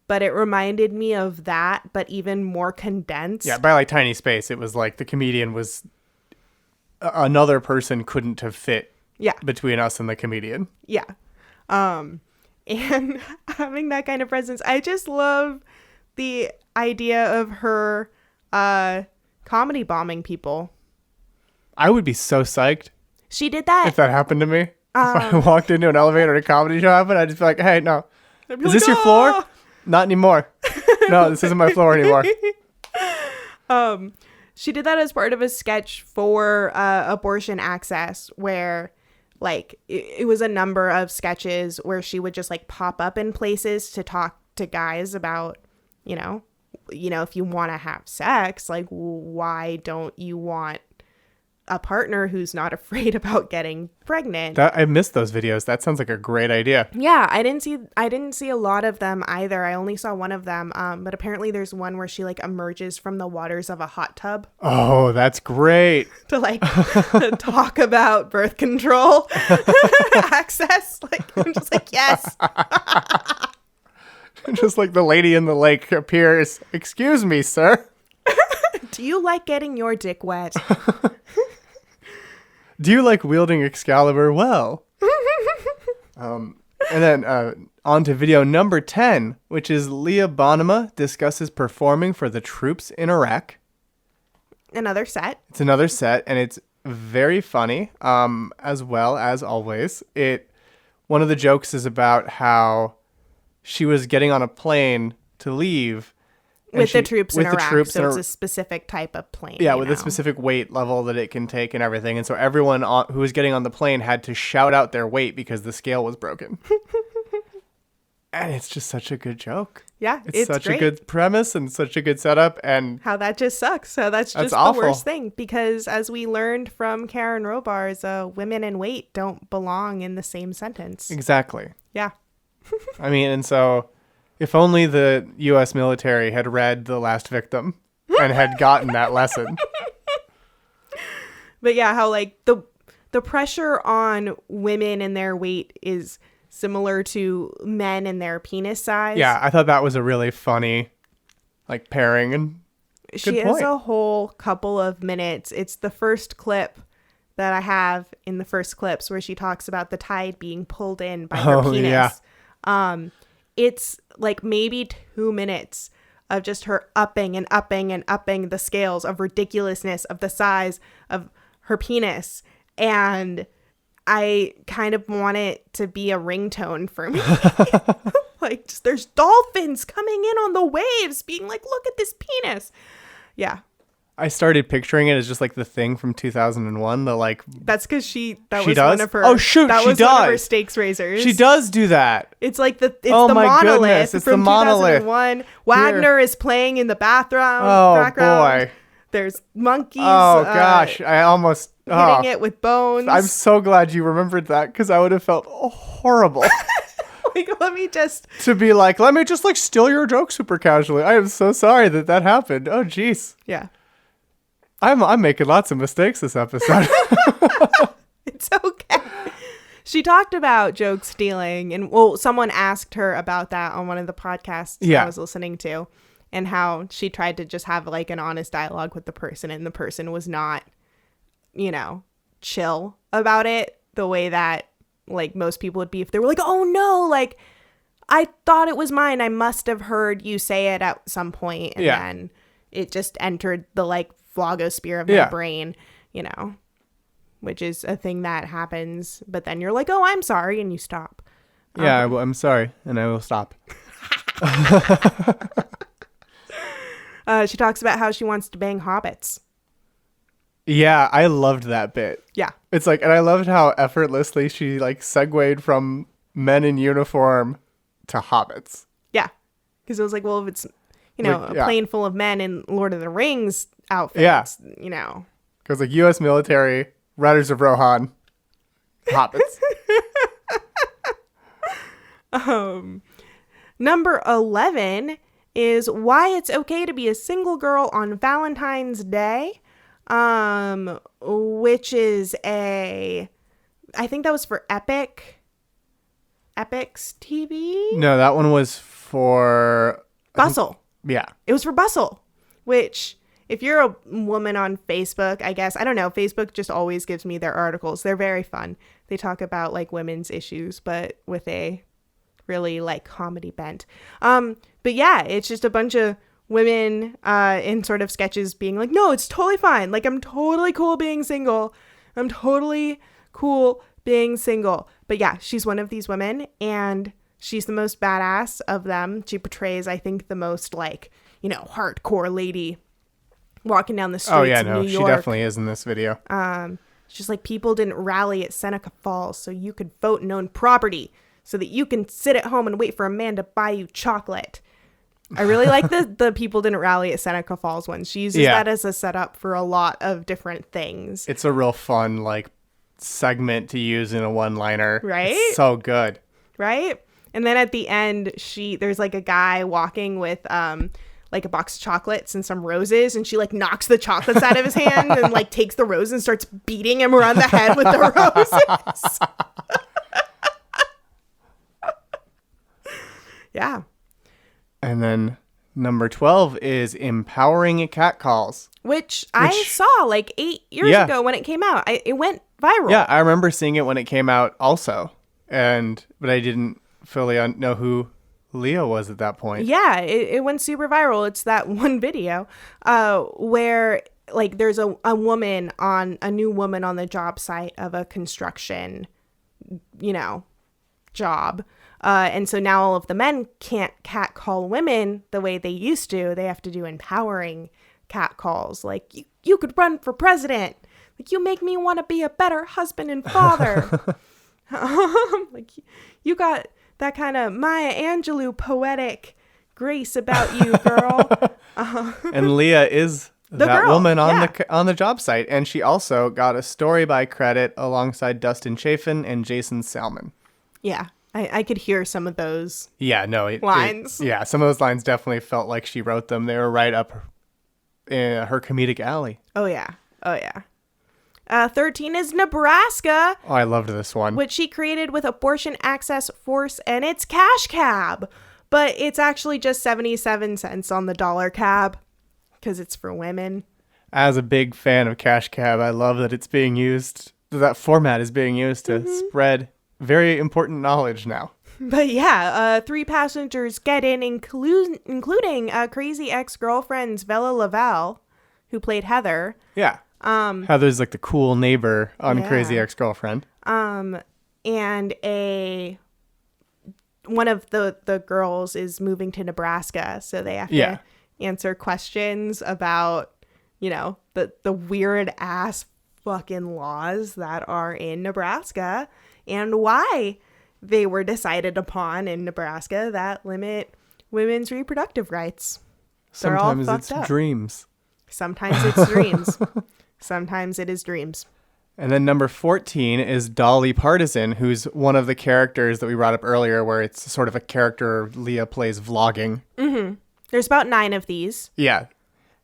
But it reminded me of that, but even more condensed. Yeah, by like tiny space, it was like the comedian was another person couldn't have fit between us and the comedian. Yeah. And having that kind of presence, I just love the idea of her comedy bombing people. I would be so psyched. She did that. If that happened to me. If I walked into an elevator and a comedy show happened, I'd just be like, hey, no. Is this your floor? Not anymore. No, this isn't my floor anymore. She did that as part of a sketch for abortion access where like it was a number of sketches where she would just like pop up in places to talk to guys about, you know, if you want to have sex, like why don't you want a partner who's not afraid about getting pregnant? I missed those videos. That sounds like a great idea. Yeah, I didn't see a lot of them either. I only saw one of them. But apparently there's one where she like emerges from the waters of a hot tub. Oh, that's great. To like talk about birth control access. Like I'm just like, yes. Just like the lady in the lake appears. Excuse me, sir. Do you like getting your dick wet? Do you like wielding Excalibur well? And then on to video number 10, which is Leah Bonnema discusses performing for the troops in Iraq. Another set. It's another set, and it's very funny, as well as always. One of the jokes is about how she was getting on a plane to leave. With the troops in Iraq, so it's a specific type of plane. Yeah, with a specific weight level that it can take and everything. And so everyone who was getting on the plane had to shout out their weight because the scale was broken. And it's just such a good joke. Yeah, it's such great. A good premise and such a good setup. And how that just sucks. So that's just awful. The worst thing. Because as we learned from Karen Robar's, women and weight don't belong in the same sentence. Exactly. Yeah. I mean, and so... if only the U.S. military had read The Last Victim and had gotten that lesson. But yeah, how like the pressure on women and their weight is similar to men and their penis size. Yeah, I thought that was a really funny like pairing. And she has a whole couple of minutes. It's the first clip that I have in the first clips where she talks about the tide being pulled in by her penis. Yeah. It's like maybe 2 minutes of just her upping and upping and upping the scales of ridiculousness of the size of her penis. And I kind of want it to be a ringtone for me. Like, just, there's dolphins coming in on the waves being like, look at this penis. Yeah. I started picturing it as just like the Thing from 2001. The like. That's because she does? One of her. Oh shoot, that she was does. One of her stakes raisers. She does do that. It's like the monolith. Goodness, it's from the monolith. 2001. Wagner is playing in the background. Boy. There's monkeys. Oh gosh, I almost hitting it with bones. I'm so glad you remembered that because I would have felt horrible. Like, let me just steal your joke super casually. I am so sorry that happened. Oh jeez. Yeah. I'm making lots of mistakes this episode. It's okay. She talked about joke stealing, and someone asked her about that on one of the podcasts I was listening to, and how she tried to just have like an honest dialogue with the person, and the person was not, chill about it the way that like most people would be if they were like, oh no, like I thought it was mine. I must have heard you say it at some point, and then it just entered the like vlogosphere of my brain, which is a thing that happens, but then you're like, oh, I'm sorry, and you stop. I'm sorry, and I will stop. She talks about how she wants to bang hobbits. Yeah, I loved that bit. Yeah. It's like, and I loved how effortlessly she like segued from men in uniform to hobbits. Yeah. Because it was like, well, if it's, you know, Like, a plane full of men in Lord of the Rings outfits, Yeah. you know. Because like U.S. military, Riders of Rohan, hobbits. Number 11 is why it's okay to be a single girl on Valentine's Day, which is I think that was for Epic's TV? No, that one was for Bustle. yeah. It was for Bustle, which if you're a woman on Facebook, I guess, I don't know, Facebook just always gives me their articles. They're very fun. They talk about like women's issues, but with a really like comedy bent. But yeah, it's just a bunch of women in sort of sketches being like, no, it's totally fine. Like, I'm totally cool being single. I'm totally cool being single. But yeah, she's one of these women and she's the most badass of them. She portrays, I think, the most like, you know, hardcore lady walking down the streets Oh yeah, of no, New she York. definitely is in this video. She's like, people didn't rally at Seneca Falls so you could vote and own property so that you can sit at home and wait for a man to buy you chocolate. I really like the people didn't rally at Seneca Falls one. She uses that as a setup for a lot of different things. It's a real fun like segment to use in a one-liner. Right? It's so good. Right? And then at the end, there's like a guy walking with like a box of chocolates and some roses, and she like knocks the chocolates out of his hand and like takes the rose and starts beating him around the head with the roses. Yeah. And then number 12 is empowering catcalls. Which I saw like 8 years ago when it came out. It went viral. Yeah, I remember seeing it when it came out also. But I didn't fully know who Leah was at that point. Yeah, it went super viral. It's that one video where like there's a new woman on the job site of a construction, you know, job. And so now all of the men can't catcall women the way they used to. They have to do empowering catcalls. Like, you could run for president. Like, you make me want to be a better husband and father. Like, you got that kind of Maya Angelou poetic grace about you, girl. And Leah is that girl, woman on the job site. And she also got a story by credit alongside Dustin Chafin and Jason Salmon. Yeah. I could hear some of those lines. Some of those lines definitely felt like she wrote them. They were right up in her comedic alley. Oh, yeah. 13 is Nebraska. Oh, I loved this one. Which she created with Abortion Access Force and its cash cab. But it's actually just 77 cents on the dollar cab because it's for women. As a big fan of cash cab, I love that it's being used, that format is being used to spread very important knowledge now. But yeah, 3 passengers get in, including crazy ex-girlfriends Bella Lavelle, who played Heather. Yeah. Heather's like the cool neighbor on Crazy Ex-Girlfriend. And one of the girls is moving to Nebraska, so they have to answer questions about, you know, the weird ass fucking laws that are in Nebraska and why they were decided upon in Nebraska that limit women's reproductive rights. Sometimes it's dreams. Sometimes it's dreams. Sometimes it is dreams. And then number 14 is Dolly Partisan, who's one of the characters that we brought up earlier, where it's sort of a character Leah plays vlogging. Mm-hmm. There's about 9 of these. Yeah.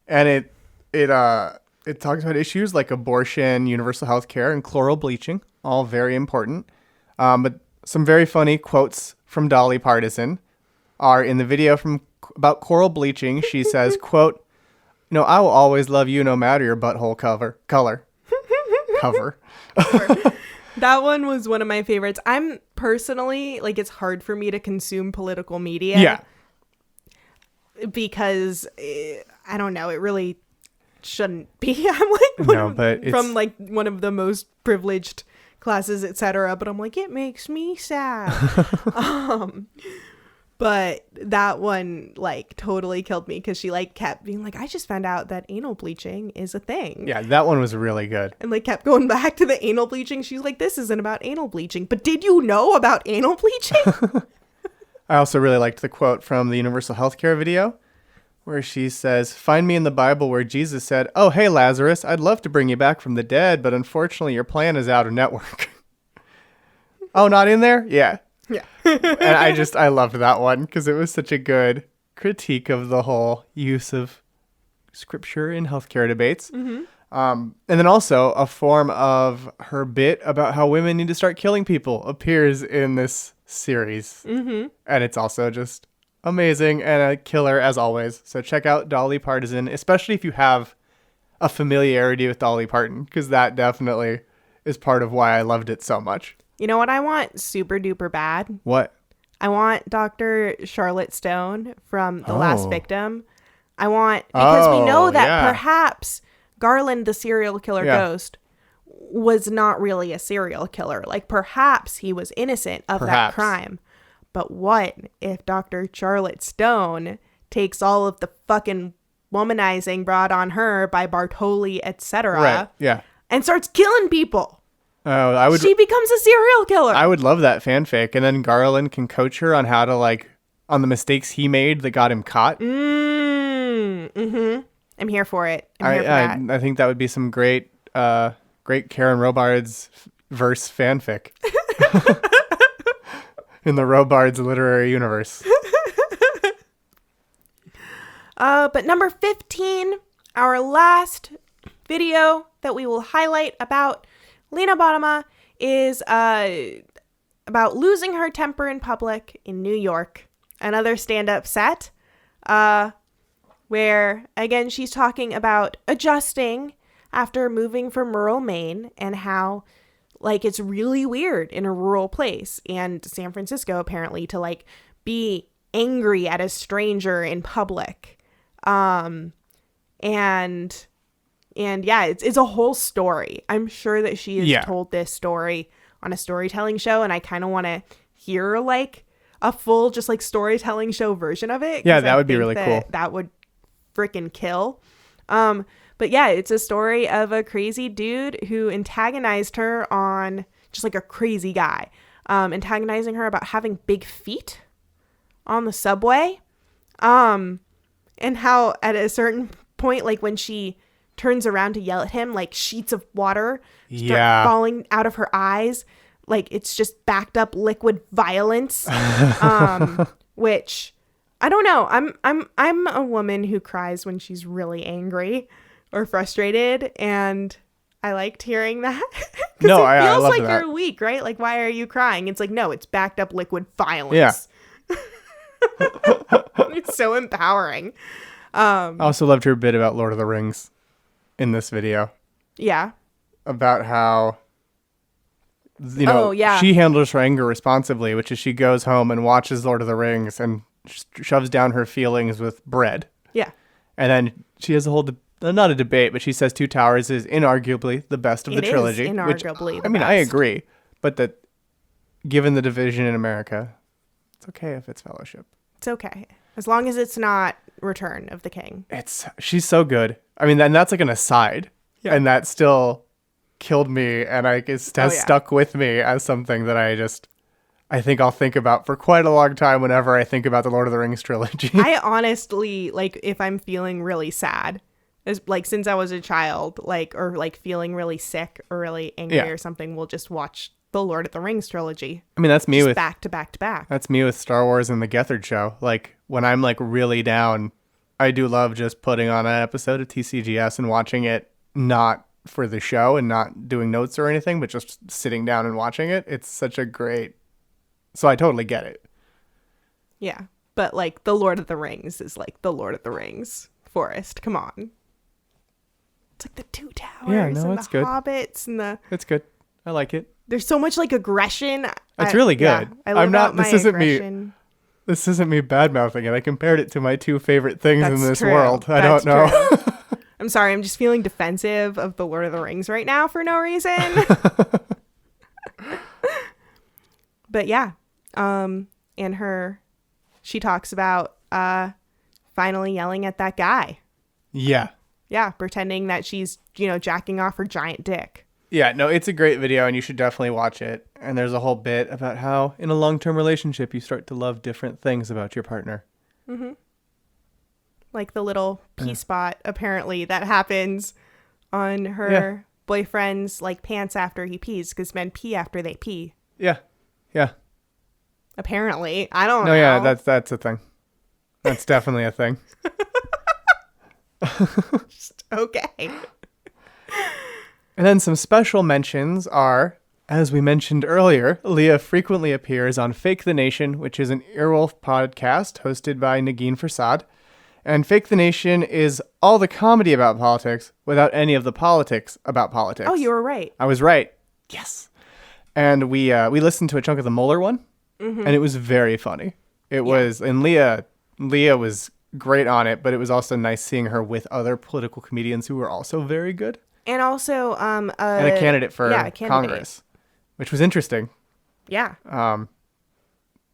And it talks about issues like abortion, universal health care, and chloral bleaching, all very important. But some very funny quotes from Dolly Partisan are in the video about coral bleaching. She says, quote, "No, I will always love you no matter your butthole color. Cover." That one was one of my favorites. I'm personally, like, it's hard for me to consume political media. Yeah. Because, I don't know, it really shouldn't be. I'm like, from like one of the most privileged classes, etc. But I'm like, it makes me sad. But that one, like, totally killed me because she, like, kept being like, I just found out that anal bleaching is a thing. Yeah, that one was really good. And, like, kept going back to the anal bleaching. She's like, this isn't about anal bleaching. But did you know about anal bleaching? I also really liked the quote from the Universal Healthcare video where she says, find me in the Bible where Jesus said, oh, hey, Lazarus, I'd love to bring you back from the dead, but unfortunately your plan is out of network. Oh, not in there? Yeah. Yeah. And I loved that one because it was such a good critique of the whole use of scripture in healthcare debates. Mm-hmm. And then also a form of her bit about how women need to start killing people appears in this series. Mm-hmm. And it's also just amazing and a killer as always. So check out Dolly Parton, especially if you have a familiarity with Dolly Parton, because that definitely is part of why I loved it so much. You know what I want super duper bad? What? I want Dr. Charlotte Stone from The Last Victim. Because we know that perhaps Garland, the serial killer ghost, was not really a serial killer. Like, perhaps he was innocent of that crime. But what if Dr. Charlotte Stone takes all of the fucking womanizing brought on her by Bartoli, etc., and starts killing people? Oh, She becomes a serial killer. I would love that fanfic, and then Garland can coach her on how to, like, on the mistakes he made that got him caught. Mm-hmm. I'm here for it. I'm here for that. I think that would be some great Karen Robards verse fanfic in the Robards literary universe. But number 15, our last video that we will highlight about Leah Bonnema is about losing her temper in public in New York. Another stand-up set where, again, she's talking about adjusting after moving from rural Maine and how, like, it's really weird in a rural place and San Francisco, apparently, to, like, be angry at a stranger in public. And yeah, it's a whole story. I'm sure that she has told this story on a storytelling show, and I kind of want to hear, like, a full just, like, storytelling show version of it. Yeah, that would be really cool. That would freaking kill. But yeah, it's a story of a crazy dude who antagonized her on just, like, a crazy guy, antagonizing her about having big feet on the subway, and how at a certain point, like, when she turns around to yell at him, like, sheets of water start falling out of her eyes, like, it's just backed up liquid violence. Which I don't know, I'm a woman who cries when she's really angry or frustrated, and I liked hearing that. No, it feels I love like that. you're weak, right? Like, why are you crying? It's like, no, it's backed up liquid violence. Yeah. It's so empowering. I also loved her bit about Lord of the Rings in this video. Yeah. About how, you know, she handles her anger responsibly, which is she goes home and watches Lord of the Rings and shoves down her feelings with bread. Yeah. And then she has a whole, not a debate, but she says Two Towers is inarguably the best of the trilogy. It is inarguably the I mean, best. I agree. But that, given the division in America, it's okay if it's Fellowship. It's okay. As long as it's not Return of the King. She's so good. I mean, and that's like an aside. Yeah. And that still killed me, and has stuck with me as something that I think I'll think about for quite a long time whenever I think about the Lord of the Rings trilogy. I honestly, like, if I'm feeling really sad, like, since I was a child, like, or like feeling really sick or really angry or something, we'll just watch the Lord of the Rings trilogy. I mean, that's me with back to back to back. That's me with Star Wars and the Gethard Show. Like, when I'm, like, really down, I do love just putting on an episode of TCGS and watching it, not for the show and not doing notes or anything, but just sitting down and watching it. It's such a great... So I totally get it. Yeah. But, like, the Lord of the Rings is, like, the Lord of the Rings forest. Come on. It's like the Two Towers and the Hobbits and the... It's good. I like it. There's so much, like, aggression. It's really good. Yeah, I'm not. This isn't me bad mouthing it. I compared it to my two favorite things in this world. I That's don't know. I'm sorry. I'm just feeling defensive of the Lord of the Rings right now for no reason. But yeah, and she talks about finally yelling at that guy. Yeah. Yeah, pretending that she's, jacking off her giant dick. Yeah, no, it's a great video and you should definitely watch it. And there's a whole bit about how in a long-term relationship you start to love different things about your partner. Mm-hmm. Like the little pee spot, apparently, that happens on her boyfriend's pants after he pees, because men pee after they pee. Yeah. Yeah. Apparently. I don't know. No, yeah, that's a thing. That's definitely a thing. Okay. And then some special mentions are, as we mentioned earlier, Leah frequently appears on Fake the Nation, which is an Earwolf podcast hosted by Nagin Farsad. And Fake the Nation is all the comedy about politics without any of the politics about politics. Oh, you were right. I was right. Yes. And we listened to a chunk of the Mueller one, and it was very funny. It was, and Leah was great on it, but it was also nice seeing her with other political comedians who were also very good. And also And a candidate for Congress, which was interesting. Yeah.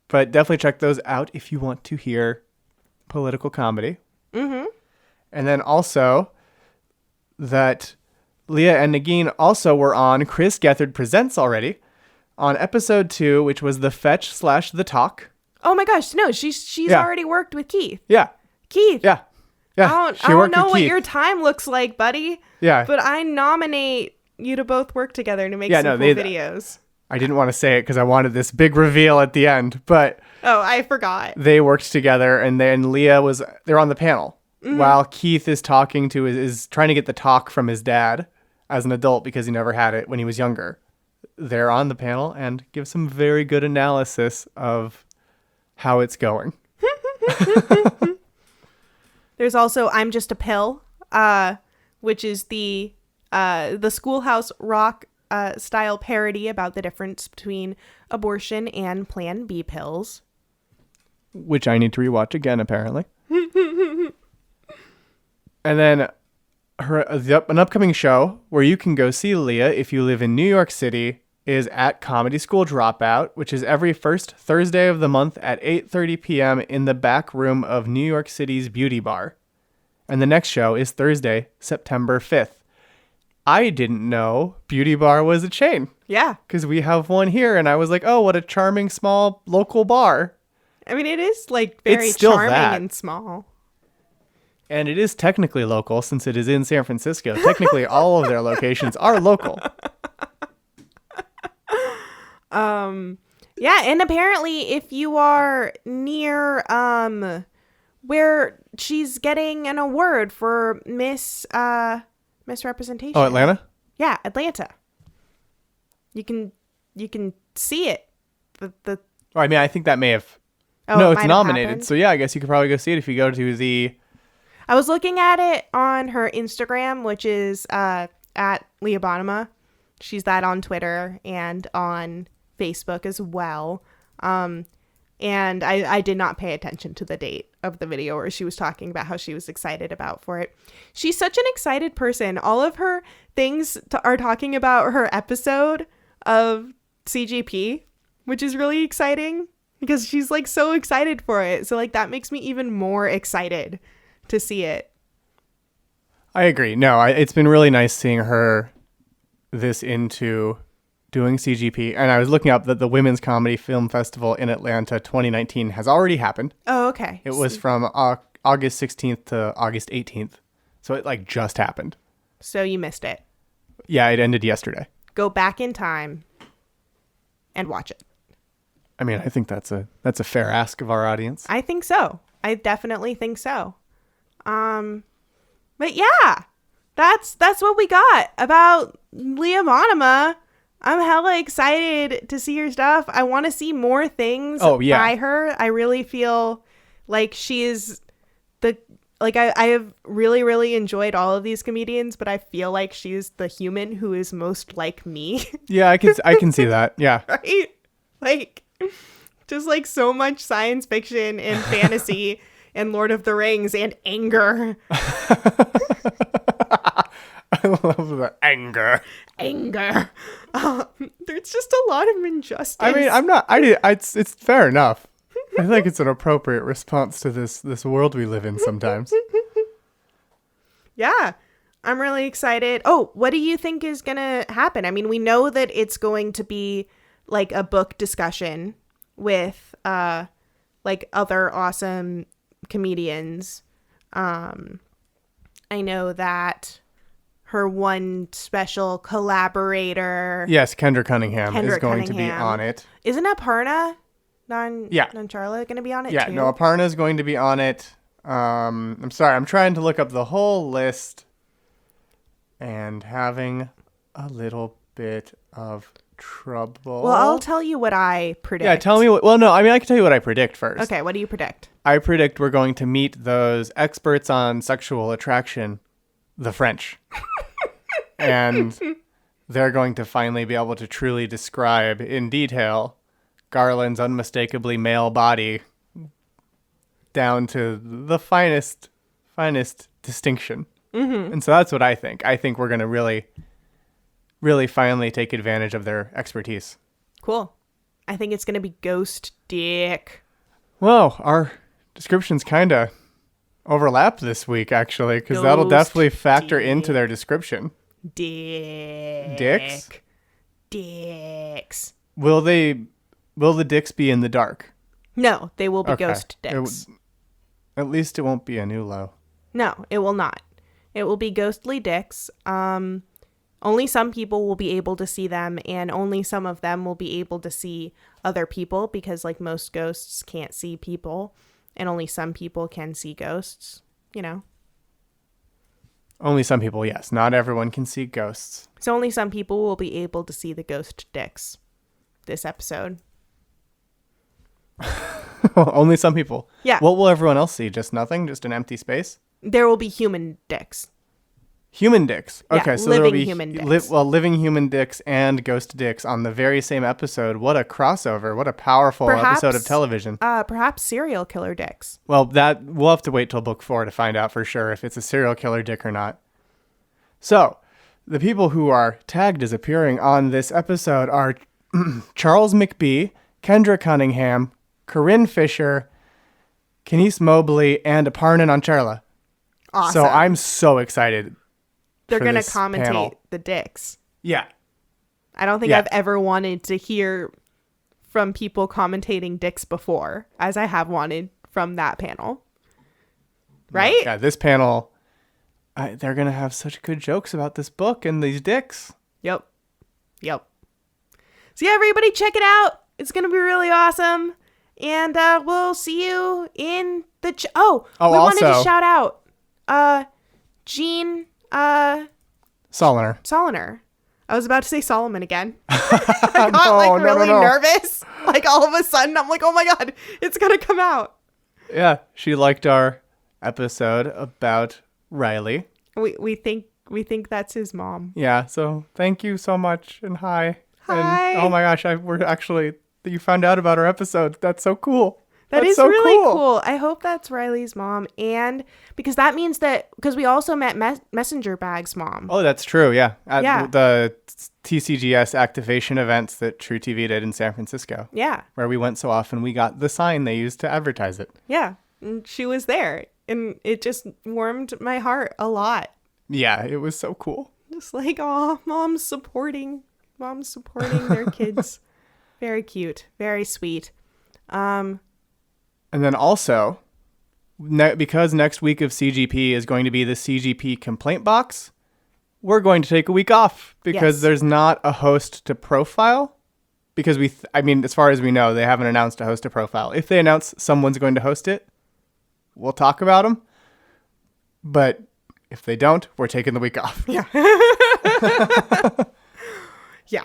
But definitely check those out if you want to hear political comedy. Mm-hmm. And then also that Leah and Nagin also were on Chris Gethard Presents already on episode 2, which was the Fetch/the Talk. Oh my gosh, no, she's already worked with Keith. Yeah. Keith. Yeah. Yeah. I don't know what your time looks like, buddy. Yeah. But I nominate you to both work together to make some cool videos. I didn't want to say it because I wanted this big reveal at the end, but... Oh, I forgot. They worked together, and then they're on the panel while Keith is talking to is trying to get the talk from his dad as an adult because he never had it when he was younger. They're on the panel and give some very good analysis of how it's going. There's also I'm Just a Pill, which is the Schoolhouse Rock style parody about the difference between abortion and Plan B pills. Which I need to rewatch again, apparently. And then an upcoming show where you can go see Leah if you live in New York City is at Comedy School Dropout, which is every first Thursday of the month at 8:30 p.m. in the back room of New York City's Beauty Bar. And the next show is Thursday, September 5th. I didn't know Beauty Bar was a chain. Yeah. Because we have one here, and I was like, oh, what a charming, small, local bar. I mean, it is, very charming and small. And it is technically local, since it is in San Francisco. Technically, all of their locations are local. Yeah, and apparently if you are near where she's getting an award for misrepresentation. Oh, Atlanta? Yeah, Atlanta. You can see it. I think that may have... Oh, no, it it's might have nominated. happened. So yeah, I guess you could probably go see it if you go to the... I was looking at it on her Instagram, which is at Leah Bonnema. She's that on Twitter and on Facebook as well. And I did not pay attention to the date of the video where she was talking about how she was excited for it. She's such an excited person. All of her things are talking about her episode of CGP, which is really exciting because she's so excited for it. So that makes me even more excited to see it. I agree. No, it's been really nice seeing her this into doing CGP. And I was looking up that the Women's Comedy Film Festival in Atlanta 2019 has already happened. Oh, okay. It was from August 16th to August 18th. So it just happened. So you missed it. Yeah, it ended yesterday. Go back in time and watch it. I mean, I think that's a fair ask of our audience. I think so. I definitely think so. But yeah, that's what we got about Leah Bonnema. I'm hella excited to see her stuff. I want to see more things by her. I really feel like she is I have really, really enjoyed all of these comedians, but I feel like she's the human who is most like me. Yeah, I can see that. Yeah. Right? Just so much science fiction and fantasy and Lord of the Rings and anger. I love the anger. There's just a lot of injustice. I mean, it's fair enough. I feel like it's an appropriate response to this world we live in sometimes. Yeah, I'm really excited. Oh, what do you think is going to happen? I mean, we know that it's going to be like a book discussion with like other awesome comedians. I know that her one special collaborator. Yes, Kendra Cunningham is Kendra going to be Cunningham. on it. Isn't Aparna Nancharla going to be on it too? Yeah, no, Aparna is going to be on it. I'm sorry, I'm trying to look up the whole list and having a little bit of trouble. Well, I'll tell you what I predict. Yeah, tell me what. Well, no, I mean, I can tell you what I predict first. Okay, what do you predict? I predict we're going to meet those experts on sexual attraction, the French. And they're going to finally be able to truly describe in detail Garland's unmistakably male body down to the finest distinction. Mm-hmm. And so that's what I think. I think we're going to really finally take advantage of their expertise. Cool. I think it's going to be Ghost Dick. Well, our descriptions kind of overlap this week, actually, because that'll Ghost definitely factor Dick. into their description. Dick. Dicks? Dicks. Will the dicks be in the dark? No, they will be Okay. ghost dicks. At least it won't be a new low. No, it will not. It will be ghostly dicks. Only some people will be able to see them, and only some of them will be able to see other people because, like, most ghosts can't see people, and only some people can see ghosts, you know? Only some people, yes. Not everyone can see ghosts. So only some people will be able to see the ghost dicks this episode. Only some people. Yeah. What will everyone else see? Just nothing? Just an empty space? There will be human dicks. Human dicks. Yeah, Okay, so there'll living be human dicks. living human dicks and ghost dicks on the very same episode. What a crossover. What a powerful episode of television. Perhaps serial killer dicks. Well, that we'll have to wait till book 4 to find out for sure if it's a serial killer dick or not. So, the people who are tagged as appearing on this episode are Charles McBee, Kendra Cunningham, Corinne Fisher, Kenise Mobley, and Aparna Nancharla. Awesome. So I'm so excited. They're for going to this commentate panel. the dicks. Yeah. I don't think Yeah. I've ever wanted to hear from people commentating dicks before, as I have wanted from that panel. Right? Yeah, this panel, they're going to have such good jokes about this book and these dicks. Yep. So yeah, everybody check it out. It's going to be really awesome. And we'll see you in the... we wanted to also- shout out Jean Soliner. I was about to say Solomon again. I got really nervous. Like all of a sudden, I'm like, oh my God, it's going to come out. Yeah, she liked our episode about Riley. We think that's his mom. Yeah, so thank you so much and hi. Hi. And, oh my gosh, you found out about our episode. That's so cool. That's is so really cool. I hope that's Riley's mom. And because that means because we also met Messenger Bag's mom. Oh, that's true. Yeah. At Yeah. the TCGS activation events that True TV did in San Francisco. Yeah. Where we went so often, we got the sign they used to advertise it. Yeah. And she was there. And it just warmed my heart a lot. Yeah, it was so cool. Just like, oh, mom's supporting their kids. Very cute. Very sweet. And then also, because next week of CGP is going to be the CGP complaint box, we're going to take a week off because Yes. there's not a host to profile. Because as far as we know, they haven't announced a host to profile. If they announce someone's going to host it, we'll talk about them. But if they don't, we're taking the week off. Yeah. Yeah.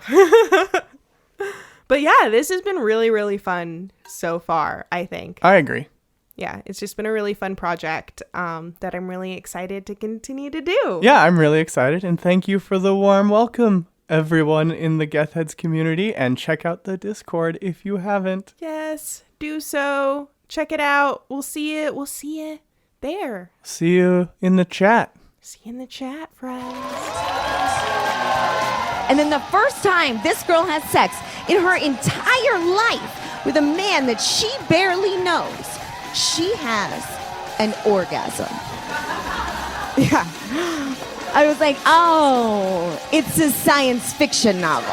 But yeah, this has been really, really fun so far, I think. I agree. Yeah, it's just been a really fun project that I'm really excited to continue to do. Yeah, I'm really excited. And thank you for the warm welcome, everyone in the Geth Heads community. And check out the Discord if you haven't. Yes, do so. Check it out. We'll see you there. See you in the chat. See you in the chat, friends. And then the first time this girl has sex in her entire life with a man that she barely knows, she has an orgasm. Yeah. I was like, oh, it's a science fiction novel.